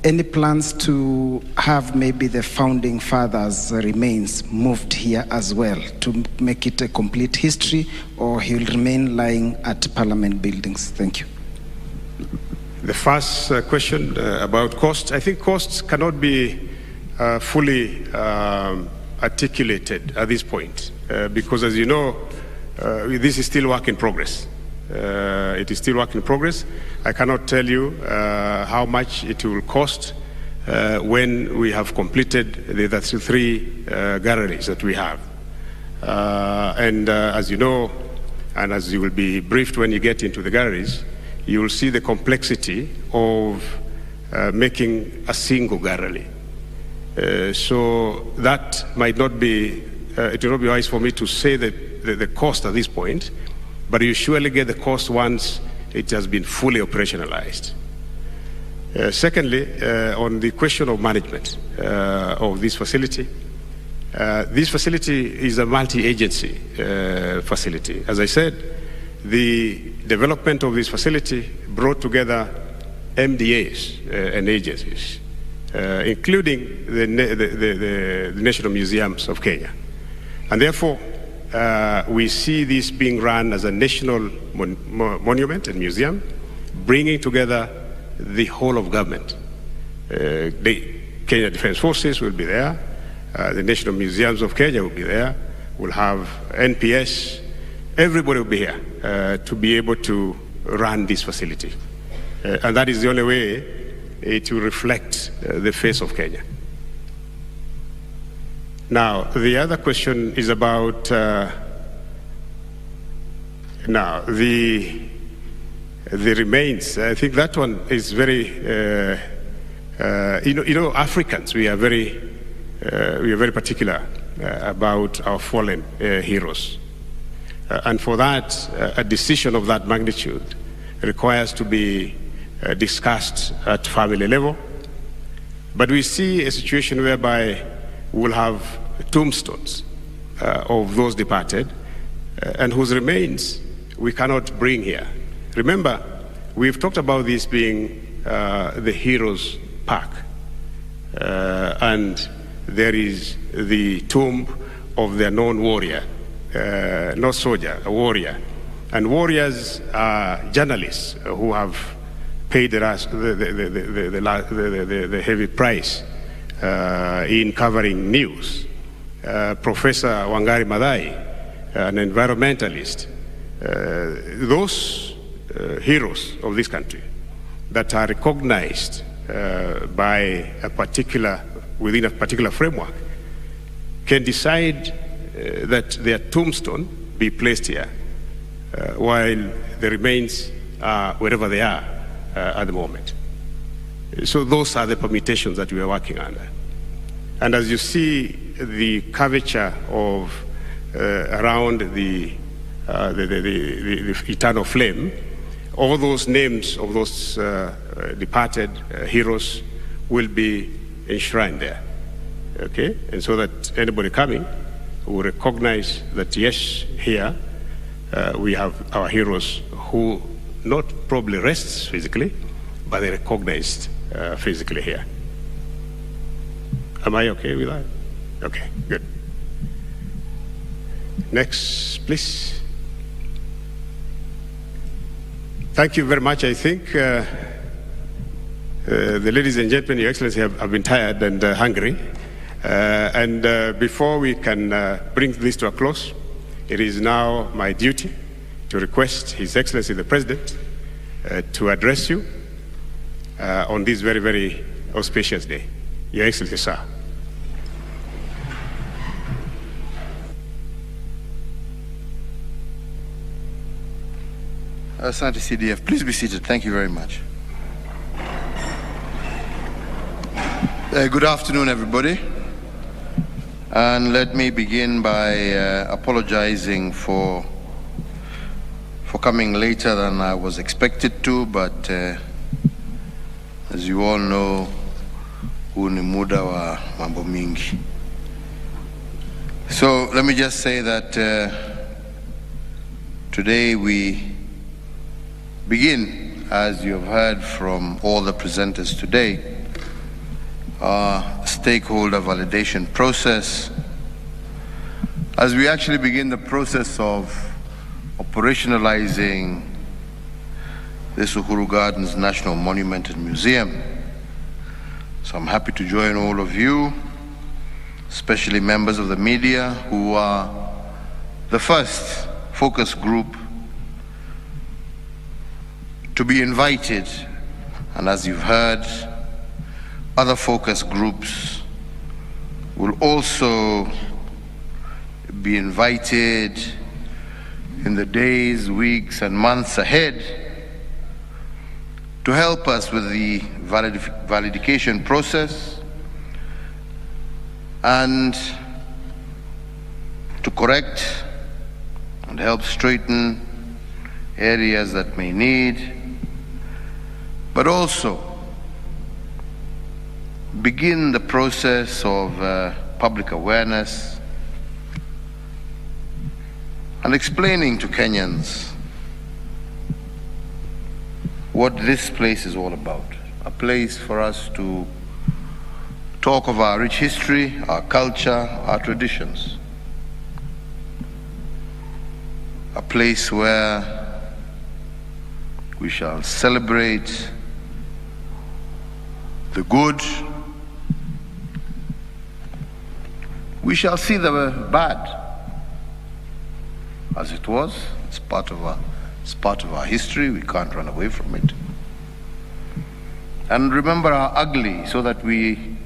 [SPEAKER 22] any plans to have maybe the founding fathers' remains moved here as well to make it a complete history, or he will remain lying at Parliament buildings? Thank you.
[SPEAKER 16] The first question about costs, I think costs cannot be fully articulated at this point, because as you know, this is still work in progress. It is still work in progress. I cannot tell you how much it will cost when we have completed the three galleries that we have. And as you know, and as you will be briefed when you get into the galleries, you will see the complexity of making a single gallery. So that might not be, it will not be wise for me to say the cost at this point, but you surely get the cost once it has been fully operationalized. Secondly, on the question of management of this facility is a multi-agency facility. As I said, the development of this facility brought together MDAs and agencies, including the National Museums of Kenya. And therefore, we see this being run as a national monument and museum, bringing together the whole of government. The Kenya Defense Forces will be there, the National Museums of Kenya will be there, we'll have NPS, everybody will be here to be able to run this facility. And that is the only way it will reflect the face of Kenya. Now, the other question is about the remains. I think that one is very, Africans, we are very particular about our fallen heroes. And for that, a decision of that magnitude requires to be discussed at family level. But we see a situation whereby we'll have tombstones of those departed and whose remains we cannot bring here. Remember, we've talked about this being the Heroes Park. And there is the tomb of the known warrior, not soldier, a warrior. And warriors are journalists who have paid the heavy price in covering news. Professor Wangari Maathai, an environmentalist. Those heroes of this country that are recognized by within a particular framework can decide that their tombstone be placed here while the remains are wherever they are at the moment. So those are the permutations that we are working under. And as you see the curvature of around the eternal flame, all those names of those departed heroes will be enshrined there, okay? And so that anybody coming will recognize that, yes, here we have our heroes who not probably rests physically, but they're recognized physically here. Am I okay with that? Okay, good. Next, please. Thank you very much. I think the ladies and gentlemen, Your Excellency, have been tired and hungry. And before we can bring this to a close, it is now my duty to request His Excellency the President to address you on this very, very auspicious day. Your Excellency, sir.
[SPEAKER 3] Asante CDF, please be seated. Thank you very much. Good afternoon, everybody. And let me begin by apologizing for coming later than I was expected to, but as you all know, huu ni muda wa mambo mingi. So let me just say that today we begin, as you have heard from all the presenters today, our stakeholder validation process, as we actually begin the process of operationalizing this Uhuru Gardens National Monument and Museum. So I'm happy to join all of you, especially members of the media who are the first focus group to be invited. And as you've heard, other focus groups will also be invited in the days, weeks, and months ahead to help us with the validation process and to correct and help straighten areas that may need, but also begin the process of public awareness and explaining to Kenyans what this place is all about. A place for us to talk of our rich history, our culture, our traditions. A place where we shall celebrate the good. We shall see the bad as it was. It's part of our history. We can't run away from it. And remember our ugly, so that we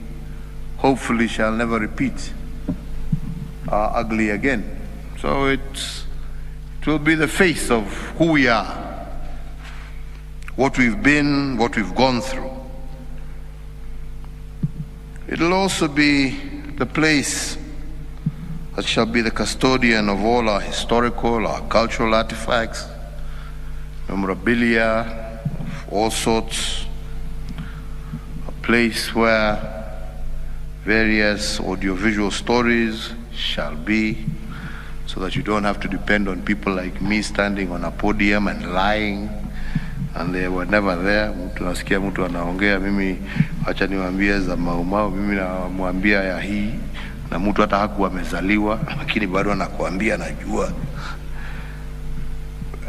[SPEAKER 3] hopefully shall never repeat our ugly again. So it will be the face of who we are, what we've been, what we've gone through. It'll also be the place that shall be the custodian of all our historical, our cultural artifacts, memorabilia of all sorts, a place where various audiovisual stories shall be, so that you don't have to depend on people like me standing on a podium and lying, and they were never there. Mtu nasikia mtu anaongea, mimi acha niwaambie za maumau, mimi namwambia ya hii, na mtu hata hakuwa amezaliwa, lakini bado anakuambia najua.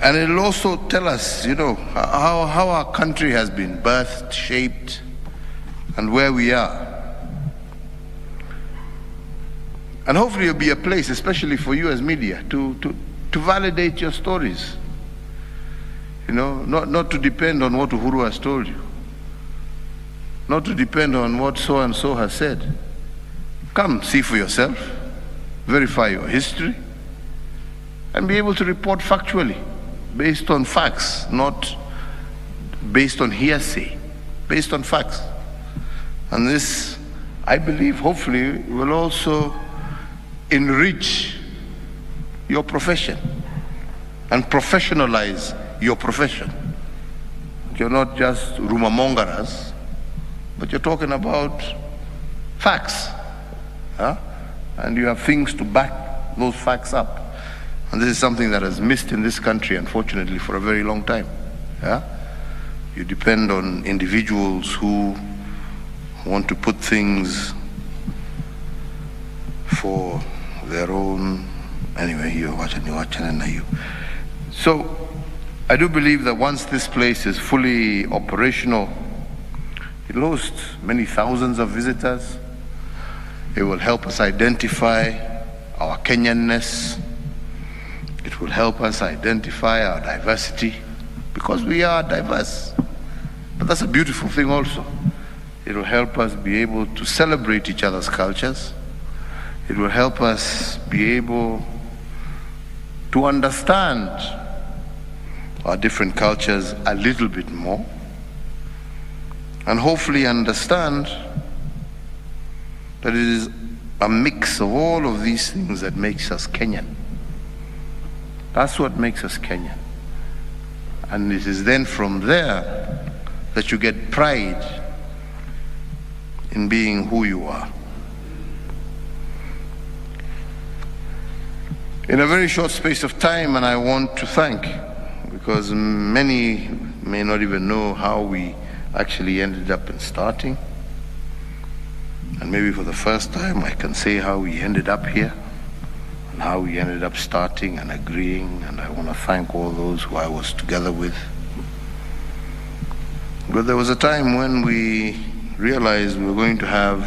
[SPEAKER 3] And it'll also tell us, you know, how our country has been birthed, shaped, and where we are. And hopefully it'll be a place, especially for you as media, to validate your stories. You know, not to depend on what Uhuru has told you. Not to depend on what so-and-so has said. Come see for yourself, verify your history, and be able to report factually, based on facts, not based on hearsay, based on facts. And this, I believe, hopefully, will also enrich your profession and professionalize your profession. You're not just rumor mongers, but you're talking about facts. Huh? And you have things to back those facts up. And this is something that has missed in this country, unfortunately, for a very long time. Yeah? You depend on individuals who want to put things for their own. Anyway, you're watching, and you. So, I do believe that once this place is fully operational, it'll host many thousands of visitors. It will help us identify our Kenyanness. It will help us identify our diversity, because we are diverse. But that's a beautiful thing also. It will help us be able to celebrate each other's cultures. It will help us be able to understand our different cultures a little bit more, and hopefully understand that it is a mix of all of these things that makes us Kenyan. That's what makes us Kenyan. And it is then from there that you get pride in being who you are. In a very short space of time, and I want to thank, because many may not even know how we actually ended up in starting. And maybe for the first time I can say how we ended up here and how we ended up starting and agreeing, and I want to thank all those who I was together with. But there was a time when we realized we were going to have,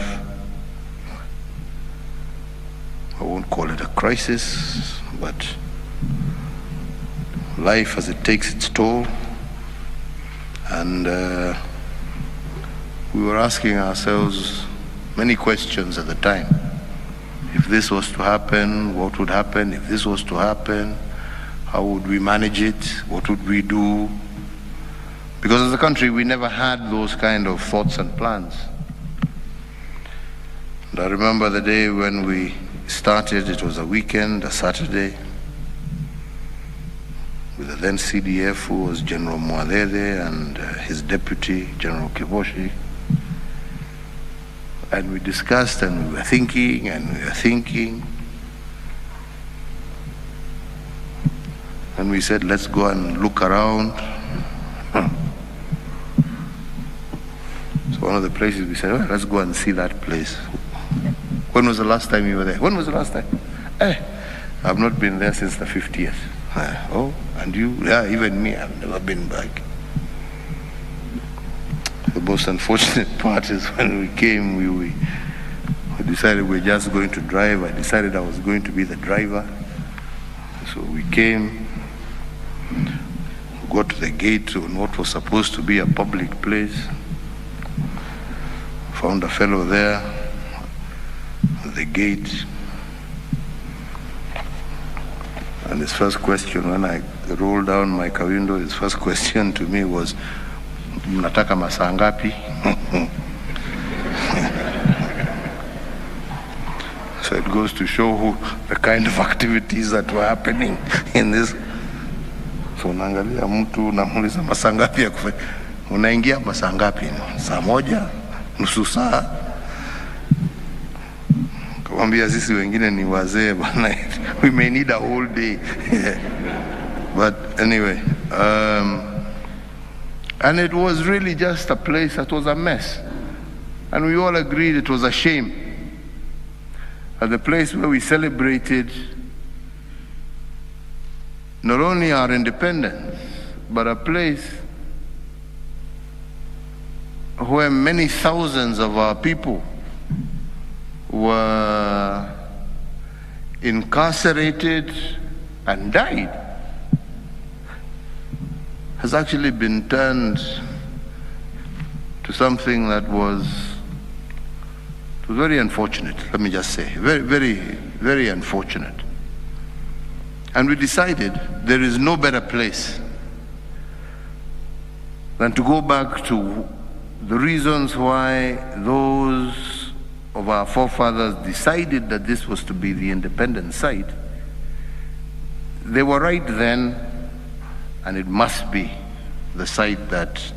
[SPEAKER 3] I won't call it a crisis, but life as it takes its toll. And we were asking ourselves many questions at the time. If this was to happen, what would happen? If this was to happen, how would we manage it? What would we do? Because as a country, we never had those kind of thoughts and plans. And I remember the day when we started, it was a weekend, a Saturday, with the then CDF, who was General Mwadede, and his deputy, General Kiboshi. And we discussed, and we were thinking, and we were thinking. And we said, let's go and look around. So one of the places we said, well, let's go and see that place. When was the last time you were there? When was the last time? I've not been there since the 50th. Oh, and you? Yeah, even me, I've never been back. The most unfortunate part is when we came, we decided we were just going to drive. I decided I was going to be the driver. So we came, got to the gate on what was supposed to be a public place. Found a fellow there at the gate. And his first question, when I rolled down my car window, his first question to me was, mnataka masaa ngapi? So it goes to show the kind of activities that were happening in this. So unaangalia mtu unamuuliza masaa ngapi ya kufanya. Unaingia masaa ngapi? Saa moja, nusu saa. Kawambia sisi wengine ni wazee bana. We may need a whole day. But anyway, and it was really just a place that was a mess. And we all agreed it was a shame. At the place where we celebrated not only our independence, but a place where many thousands of our people were incarcerated and died, has actually been turned to something that was very unfortunate, let me just say, very, very, very unfortunate. And we decided there is no better place than to go back to the reasons why those of our forefathers decided that this was to be the independent site. They were right then, and it must be the site that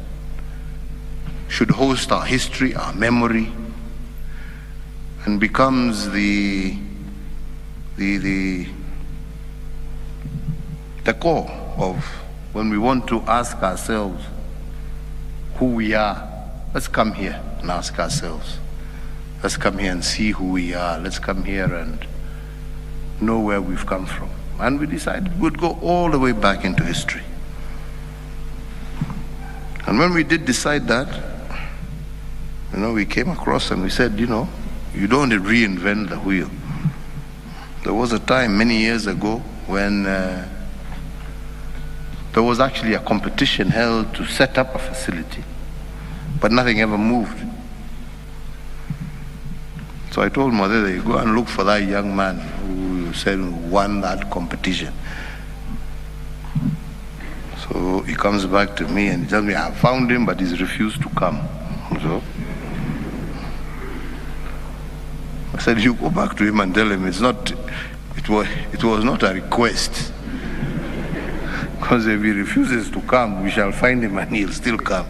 [SPEAKER 3] should host our history, our memory, and becomes the core of when we want to ask ourselves who we are. Let's come here and ask ourselves. Let's come here and see who we are. Let's come here and know where we've come from. And we decided we'd go all the way back into history. And when we did decide that, we came across and we said, you don't reinvent the wheel. There was a time many years ago when there was actually a competition held to set up a facility, but nothing ever moved. So I told Mwadede, go and look for that young man who said won that competition. So he comes back to me and he tells me, I found him, but he's refused to come. So I said, you go back to him and tell him it was not a request. Because if he refuses to come, we shall find him and he'll still come.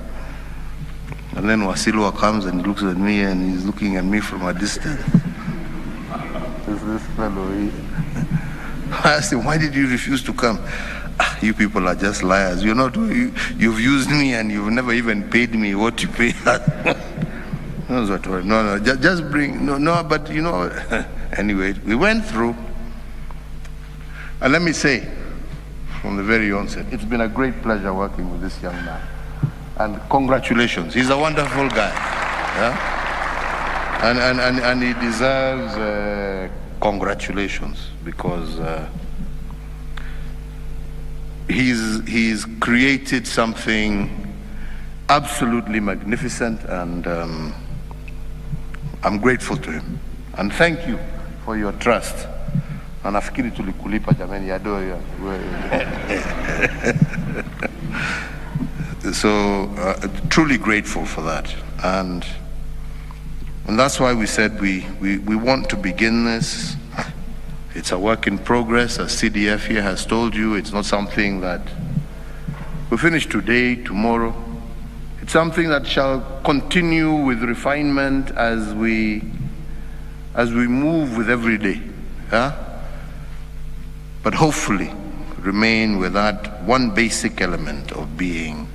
[SPEAKER 3] And then Wasilwa comes and looks at me and he's looking at me from a distance. This fellow here. I asked him, why did you refuse to come? You people are just liars. You've used me and you've never even paid me what you pay us. No, just bring, but anyway, we went through. And let me say, from the very onset, it's been a great pleasure working with this young man. And congratulations, he's a wonderful guy. Yeah? And he deserves congratulations because he's created something absolutely magnificent, and I'm grateful to him. And thank you for your trust. Na nafikiri tulikulipa jamani ya doyo. truly grateful for that. And that's why we said we want to begin this. It's a work in progress, as CDF here has told you. It's not something that we finish today, tomorrow. It's something that shall continue with refinement as we move with every day. Yeah? But hopefully remain with that one basic element of being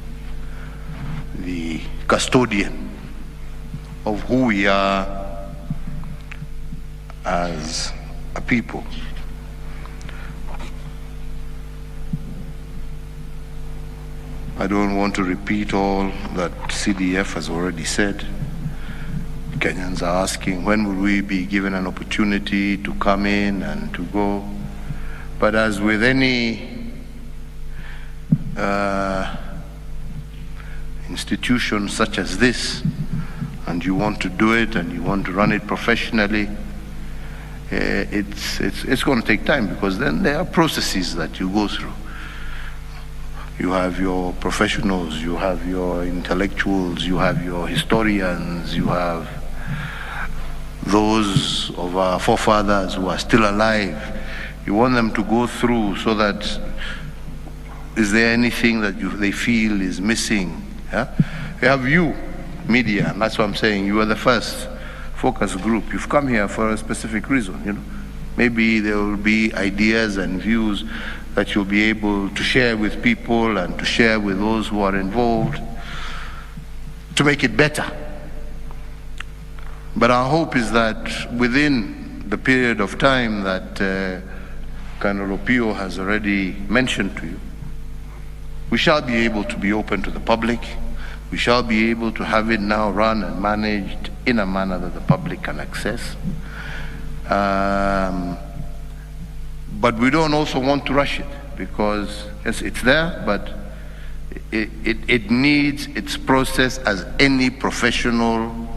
[SPEAKER 3] the custodian of who we are as a people. I don't want to repeat all that CDF has already said. Kenyans are asking, when will we be given an opportunity to come in and to go? But as with any institution such as this, and you want to do it and you want to run it professionally, it's going to take time, because then there are processes that you go through. You have your professionals, you have your intellectuals, you have your historians, you have those of our forefathers who are still alive. You want them to go through so that, is there anything that they feel is missing? Yeah? You have you, media, and that's what I'm saying. You are the first focus group. You've come here for a specific reason, you know. Maybe there will be ideas and views that you'll be able to share with people and to share with those who are involved to make it better. But our hope is that within the period of time that Colonel Opio has already mentioned to you, we shall be able to be open to the public. We shall be able to have it now run and managed in a manner that the public can access. But we don't also want to rush it, because yes, it's there, but it needs its process as any professional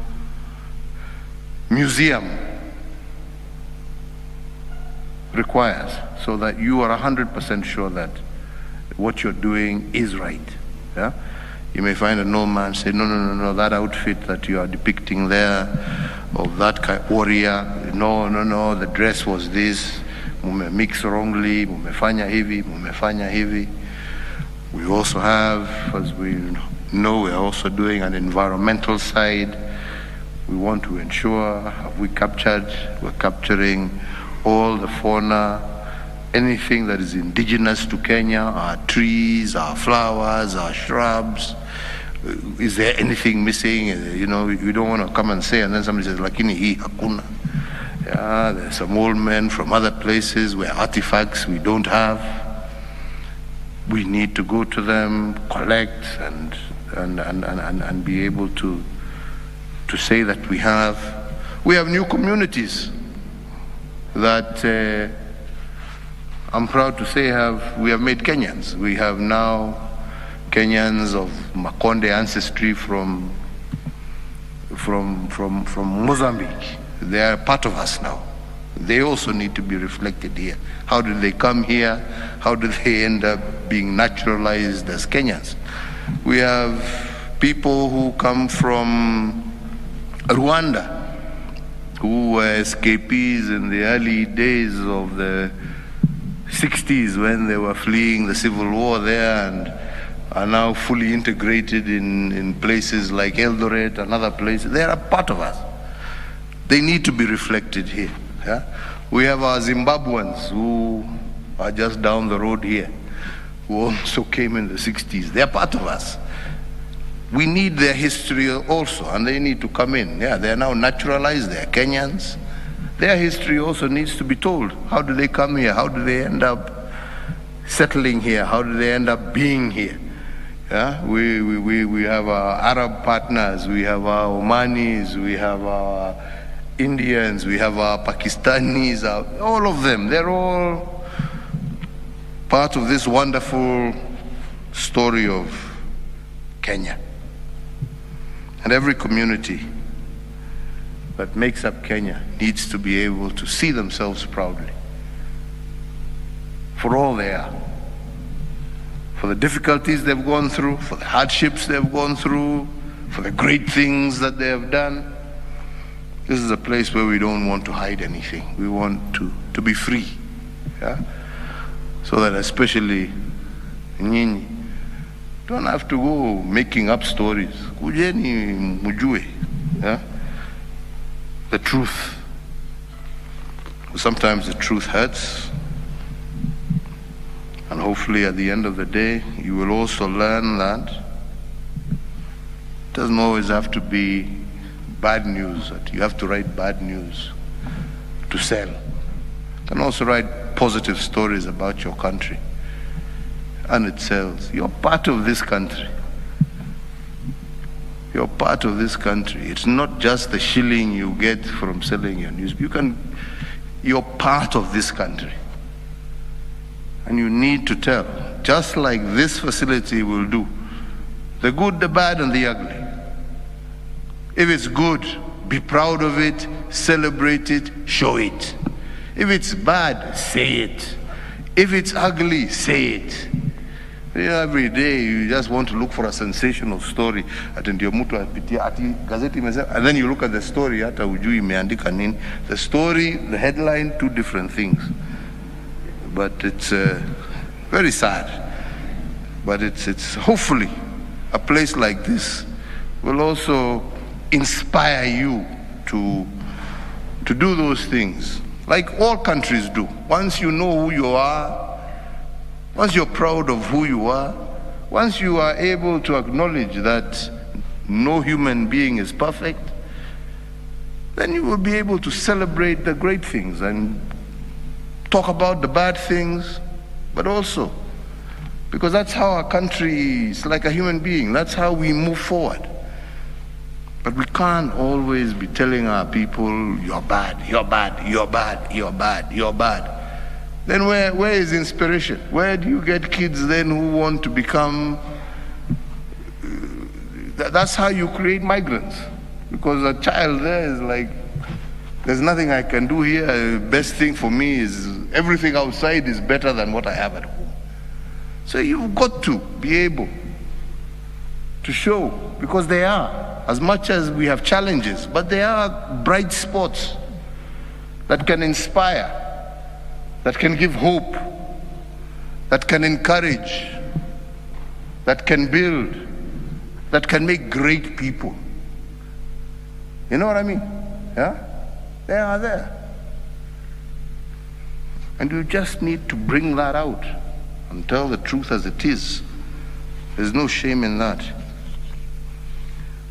[SPEAKER 3] museum requires, so that you are 100% sure that what you're doing is right. Yeah? You may find an old man say, no, that outfit that you are depicting there, of that warrior, no, the dress was this, mume mix wrongly, mumefanya hivi. We also have, as we know, we are also doing an environmental side. We want to ensure, we're capturing all the fauna, anything that is indigenous to Kenya, our trees, our flowers, our shrubs. Is there anything missing? You know, you don't want to come and say, and then somebody says, lakini hii hakuna. Yeah, there's some old men from other places where artifacts we don't have. We need to go to them, collect, and be able to say that we have new communities that I'm proud to say we have made Kenyans. We have now Kenyans of Makonde ancestry from Mozambique. They are part of us now. They also need to be reflected here. How did they come here? How did they end up being naturalized as Kenyans? We have people who come from Rwanda, who were escapees in the early days of the 60s when they were fleeing the civil war there, and are now fully integrated in places like Eldoret and other places. They are a part of us. They need to be reflected here. Yeah? We have our Zimbabweans who are just down the road here, who also came in the 60s. They are part of us. We need their history also, and they need to come in. Yeah, they are now naturalized, they are Kenyans. Their history also needs to be told. How do they come here? How do they end up settling here? How do they end up being here? Yeah? We have our Arab partners, we have our Omanis, we have our Indians, we have our Pakistanis, all of them. They're all part of this wonderful story of Kenya. And every community that makes up Kenya needs to be able to see themselves proudly for all they are, for the difficulties they've gone through, for the hardships they've gone through, for the great things that they have done. This is a place where we don't want to hide anything. We want to be free. Yeah? So that especially nyinyi don't have to go making up stories. Kujeni mujue. Yeah? The truth. Sometimes the truth hurts. And hopefully at the end of the day, you will also learn that it doesn't always have to be bad news, that you have to write bad news to sell. You can also write positive stories about your country, and it sells. You're part of this country. You're part of this country. It's not just the shilling you get from selling your news. You're part of this country. And you need to tell, just like this facility will do, the good, the bad, and the ugly. If it's good, be proud of it, celebrate it, show it. If it's bad, say it. If it's ugly, say it. Every day you just want to look for a sensational story. And then you look at the story, the story, the headline, two different things. But it's very sad. But it's hopefully a place like this will also inspire you to do those things, like all countries do. Once you know who you are, once you're proud of who you are, once you are able to acknowledge that no human being is perfect, then you will be able to celebrate the great things and talk about the bad things, but also, because that's how our country is, like a human being, that's how we move forward. But we can't always be telling our people, you're bad, you're bad, you're bad, you're bad, you're bad. Then where is inspiration? Where do you get kids then who want to become, that's how you create migrants. Because a child there is like, there's nothing I can do here. The best thing for me is everything outside is better than what I have at home. So you've got to be able to show, because they are, as much as we have challenges, but they are bright spots that can inspire, that can give hope, that can encourage, that can build, that can make great people. You know what I mean? Yeah? They are there. And you just need to bring that out and tell the truth as it is. There's no shame in that.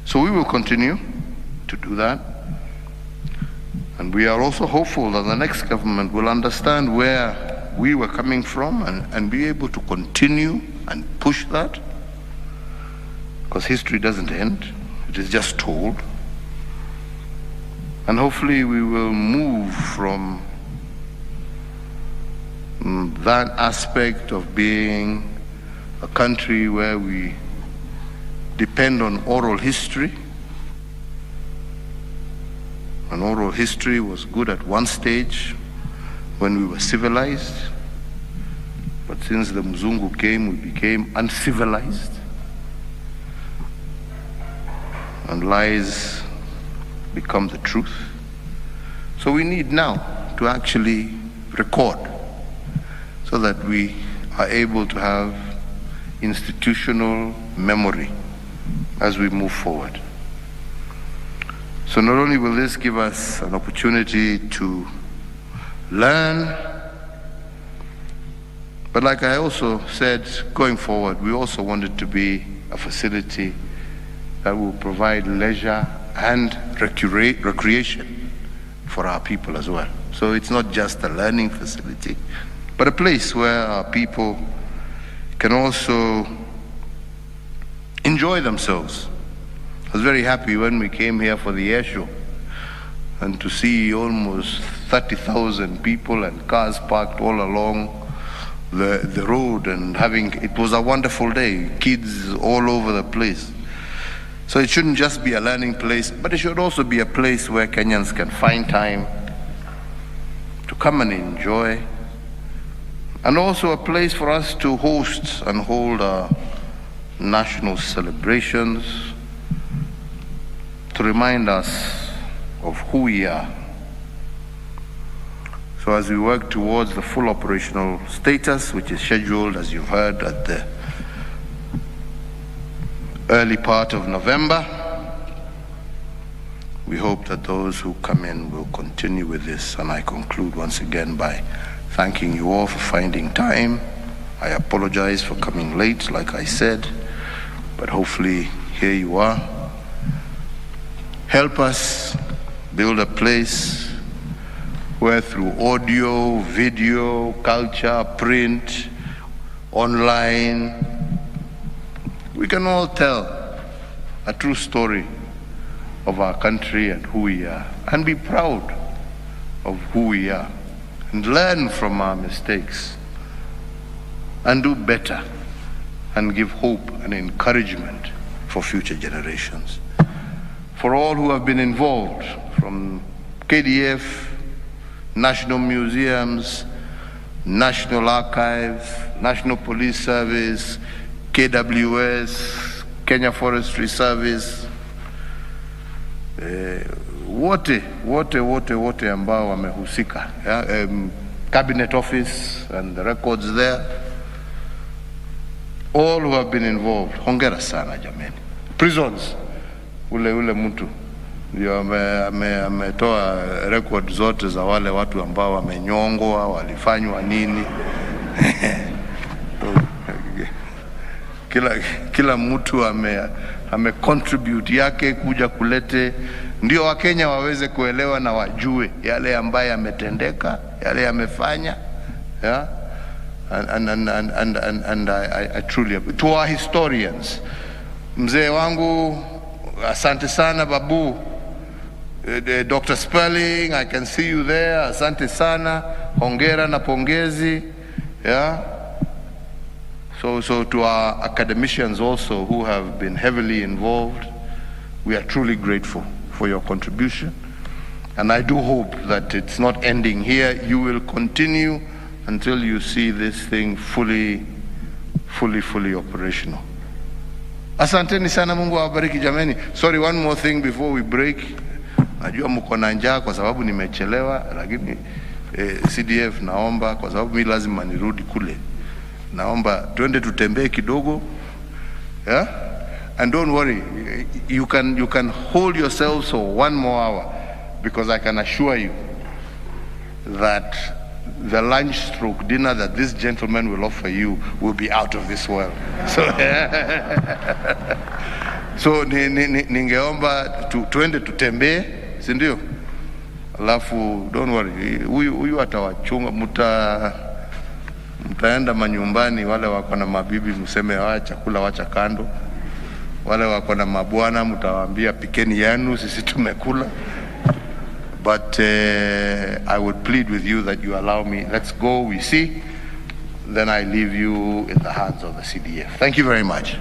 [SPEAKER 3] So we will continue to do that. And we are also hopeful that the next government will understand where we were coming from and be able to continue and push that. Because history doesn't end, it is just told. And hopefully we will move from that aspect of being a country where we depend on oral history. And oral history was good at one stage when we were civilized. But since the Mzungu came, we became uncivilized. And lies become the truth. So we need now to actually record so that we are able to have institutional memory as we move forward. So not only will this give us an opportunity to learn, but like I also said, going forward, we also want it to be a facility that will provide leisure and recreation for our people as well. So it's not just a learning facility, but a place where our people can also enjoy themselves. I was very happy when we came here for the air show and to see almost 30,000 people and cars parked all along the road, and it was a wonderful day, kids all over the place. So it shouldn't just be a learning place, but it should also be a place where Kenyans can find time to come and enjoy and also a place for us to host and hold our national celebrations to remind us of who we are. So as we work towards the full operational status, which is scheduled, as you've heard, at the early part of November, we hope that those who come in will continue with this. And I conclude once again by thanking you all for finding time. I apologize for coming late, like I said, but hopefully here you are. Help us build a place where through audio, video, culture, print, online, we can all tell a true story of our country and who we are, and be proud of who we are, and learn from our mistakes, and do better, and give hope and encouragement for future generations. For all who have been involved, from KDF, National Museums, National Archives, National Police Service, KWS, Kenya Forestry Service, wote ambao wamehusika, Cabinet Office and the records there, all who have been involved, hongera sana jameni. Prisons, ule mtu ndio ametoa record zote za wale watu ambao wamenyongwa, walifanywa nini. Kila mtu ame contribute yake kuja kulete, ndio Wakenya waweze kuelewa na wajue yale ambaye yametendeka, yale yamefanya, yeah? And I truly, to our historians, mzee wangu, asante sana babu, Dr. Spelling, I can see you there, asante sana, hongera na pongezi, yeah? So to our academicians also who have been heavily involved, we are truly grateful for your contribution. And I do hope that it's not ending here. You will continue until you see this thing fully operational. Asanteni sana, Mungu awabariki jameni. Sorry, one more thing before we break. Najua mko na njaa kwa sababu nimechelewa, lakini CDF naomba, kwa sababu mimi lazima nirudi kule, naomba twende tutembee kidogo, yeah? And don't worry, you can hold yourselves for one more hour, because I can assure you that the lunch stroke dinner that this gentleman will offer you will be out of this world. So ningeomba tuende tutembee, si ndio? Alafu don't worry, huyu atawachunga, mtaenda manyumbani, wale wako na mabibi mseme chakula wacha kando, wale wako na mabwana mtawaambia pikeni yanu, sisi tumekula. But I would plead with you that you allow me, let's go, we see, then I leave you in the hands of the CDF. Thank you very much.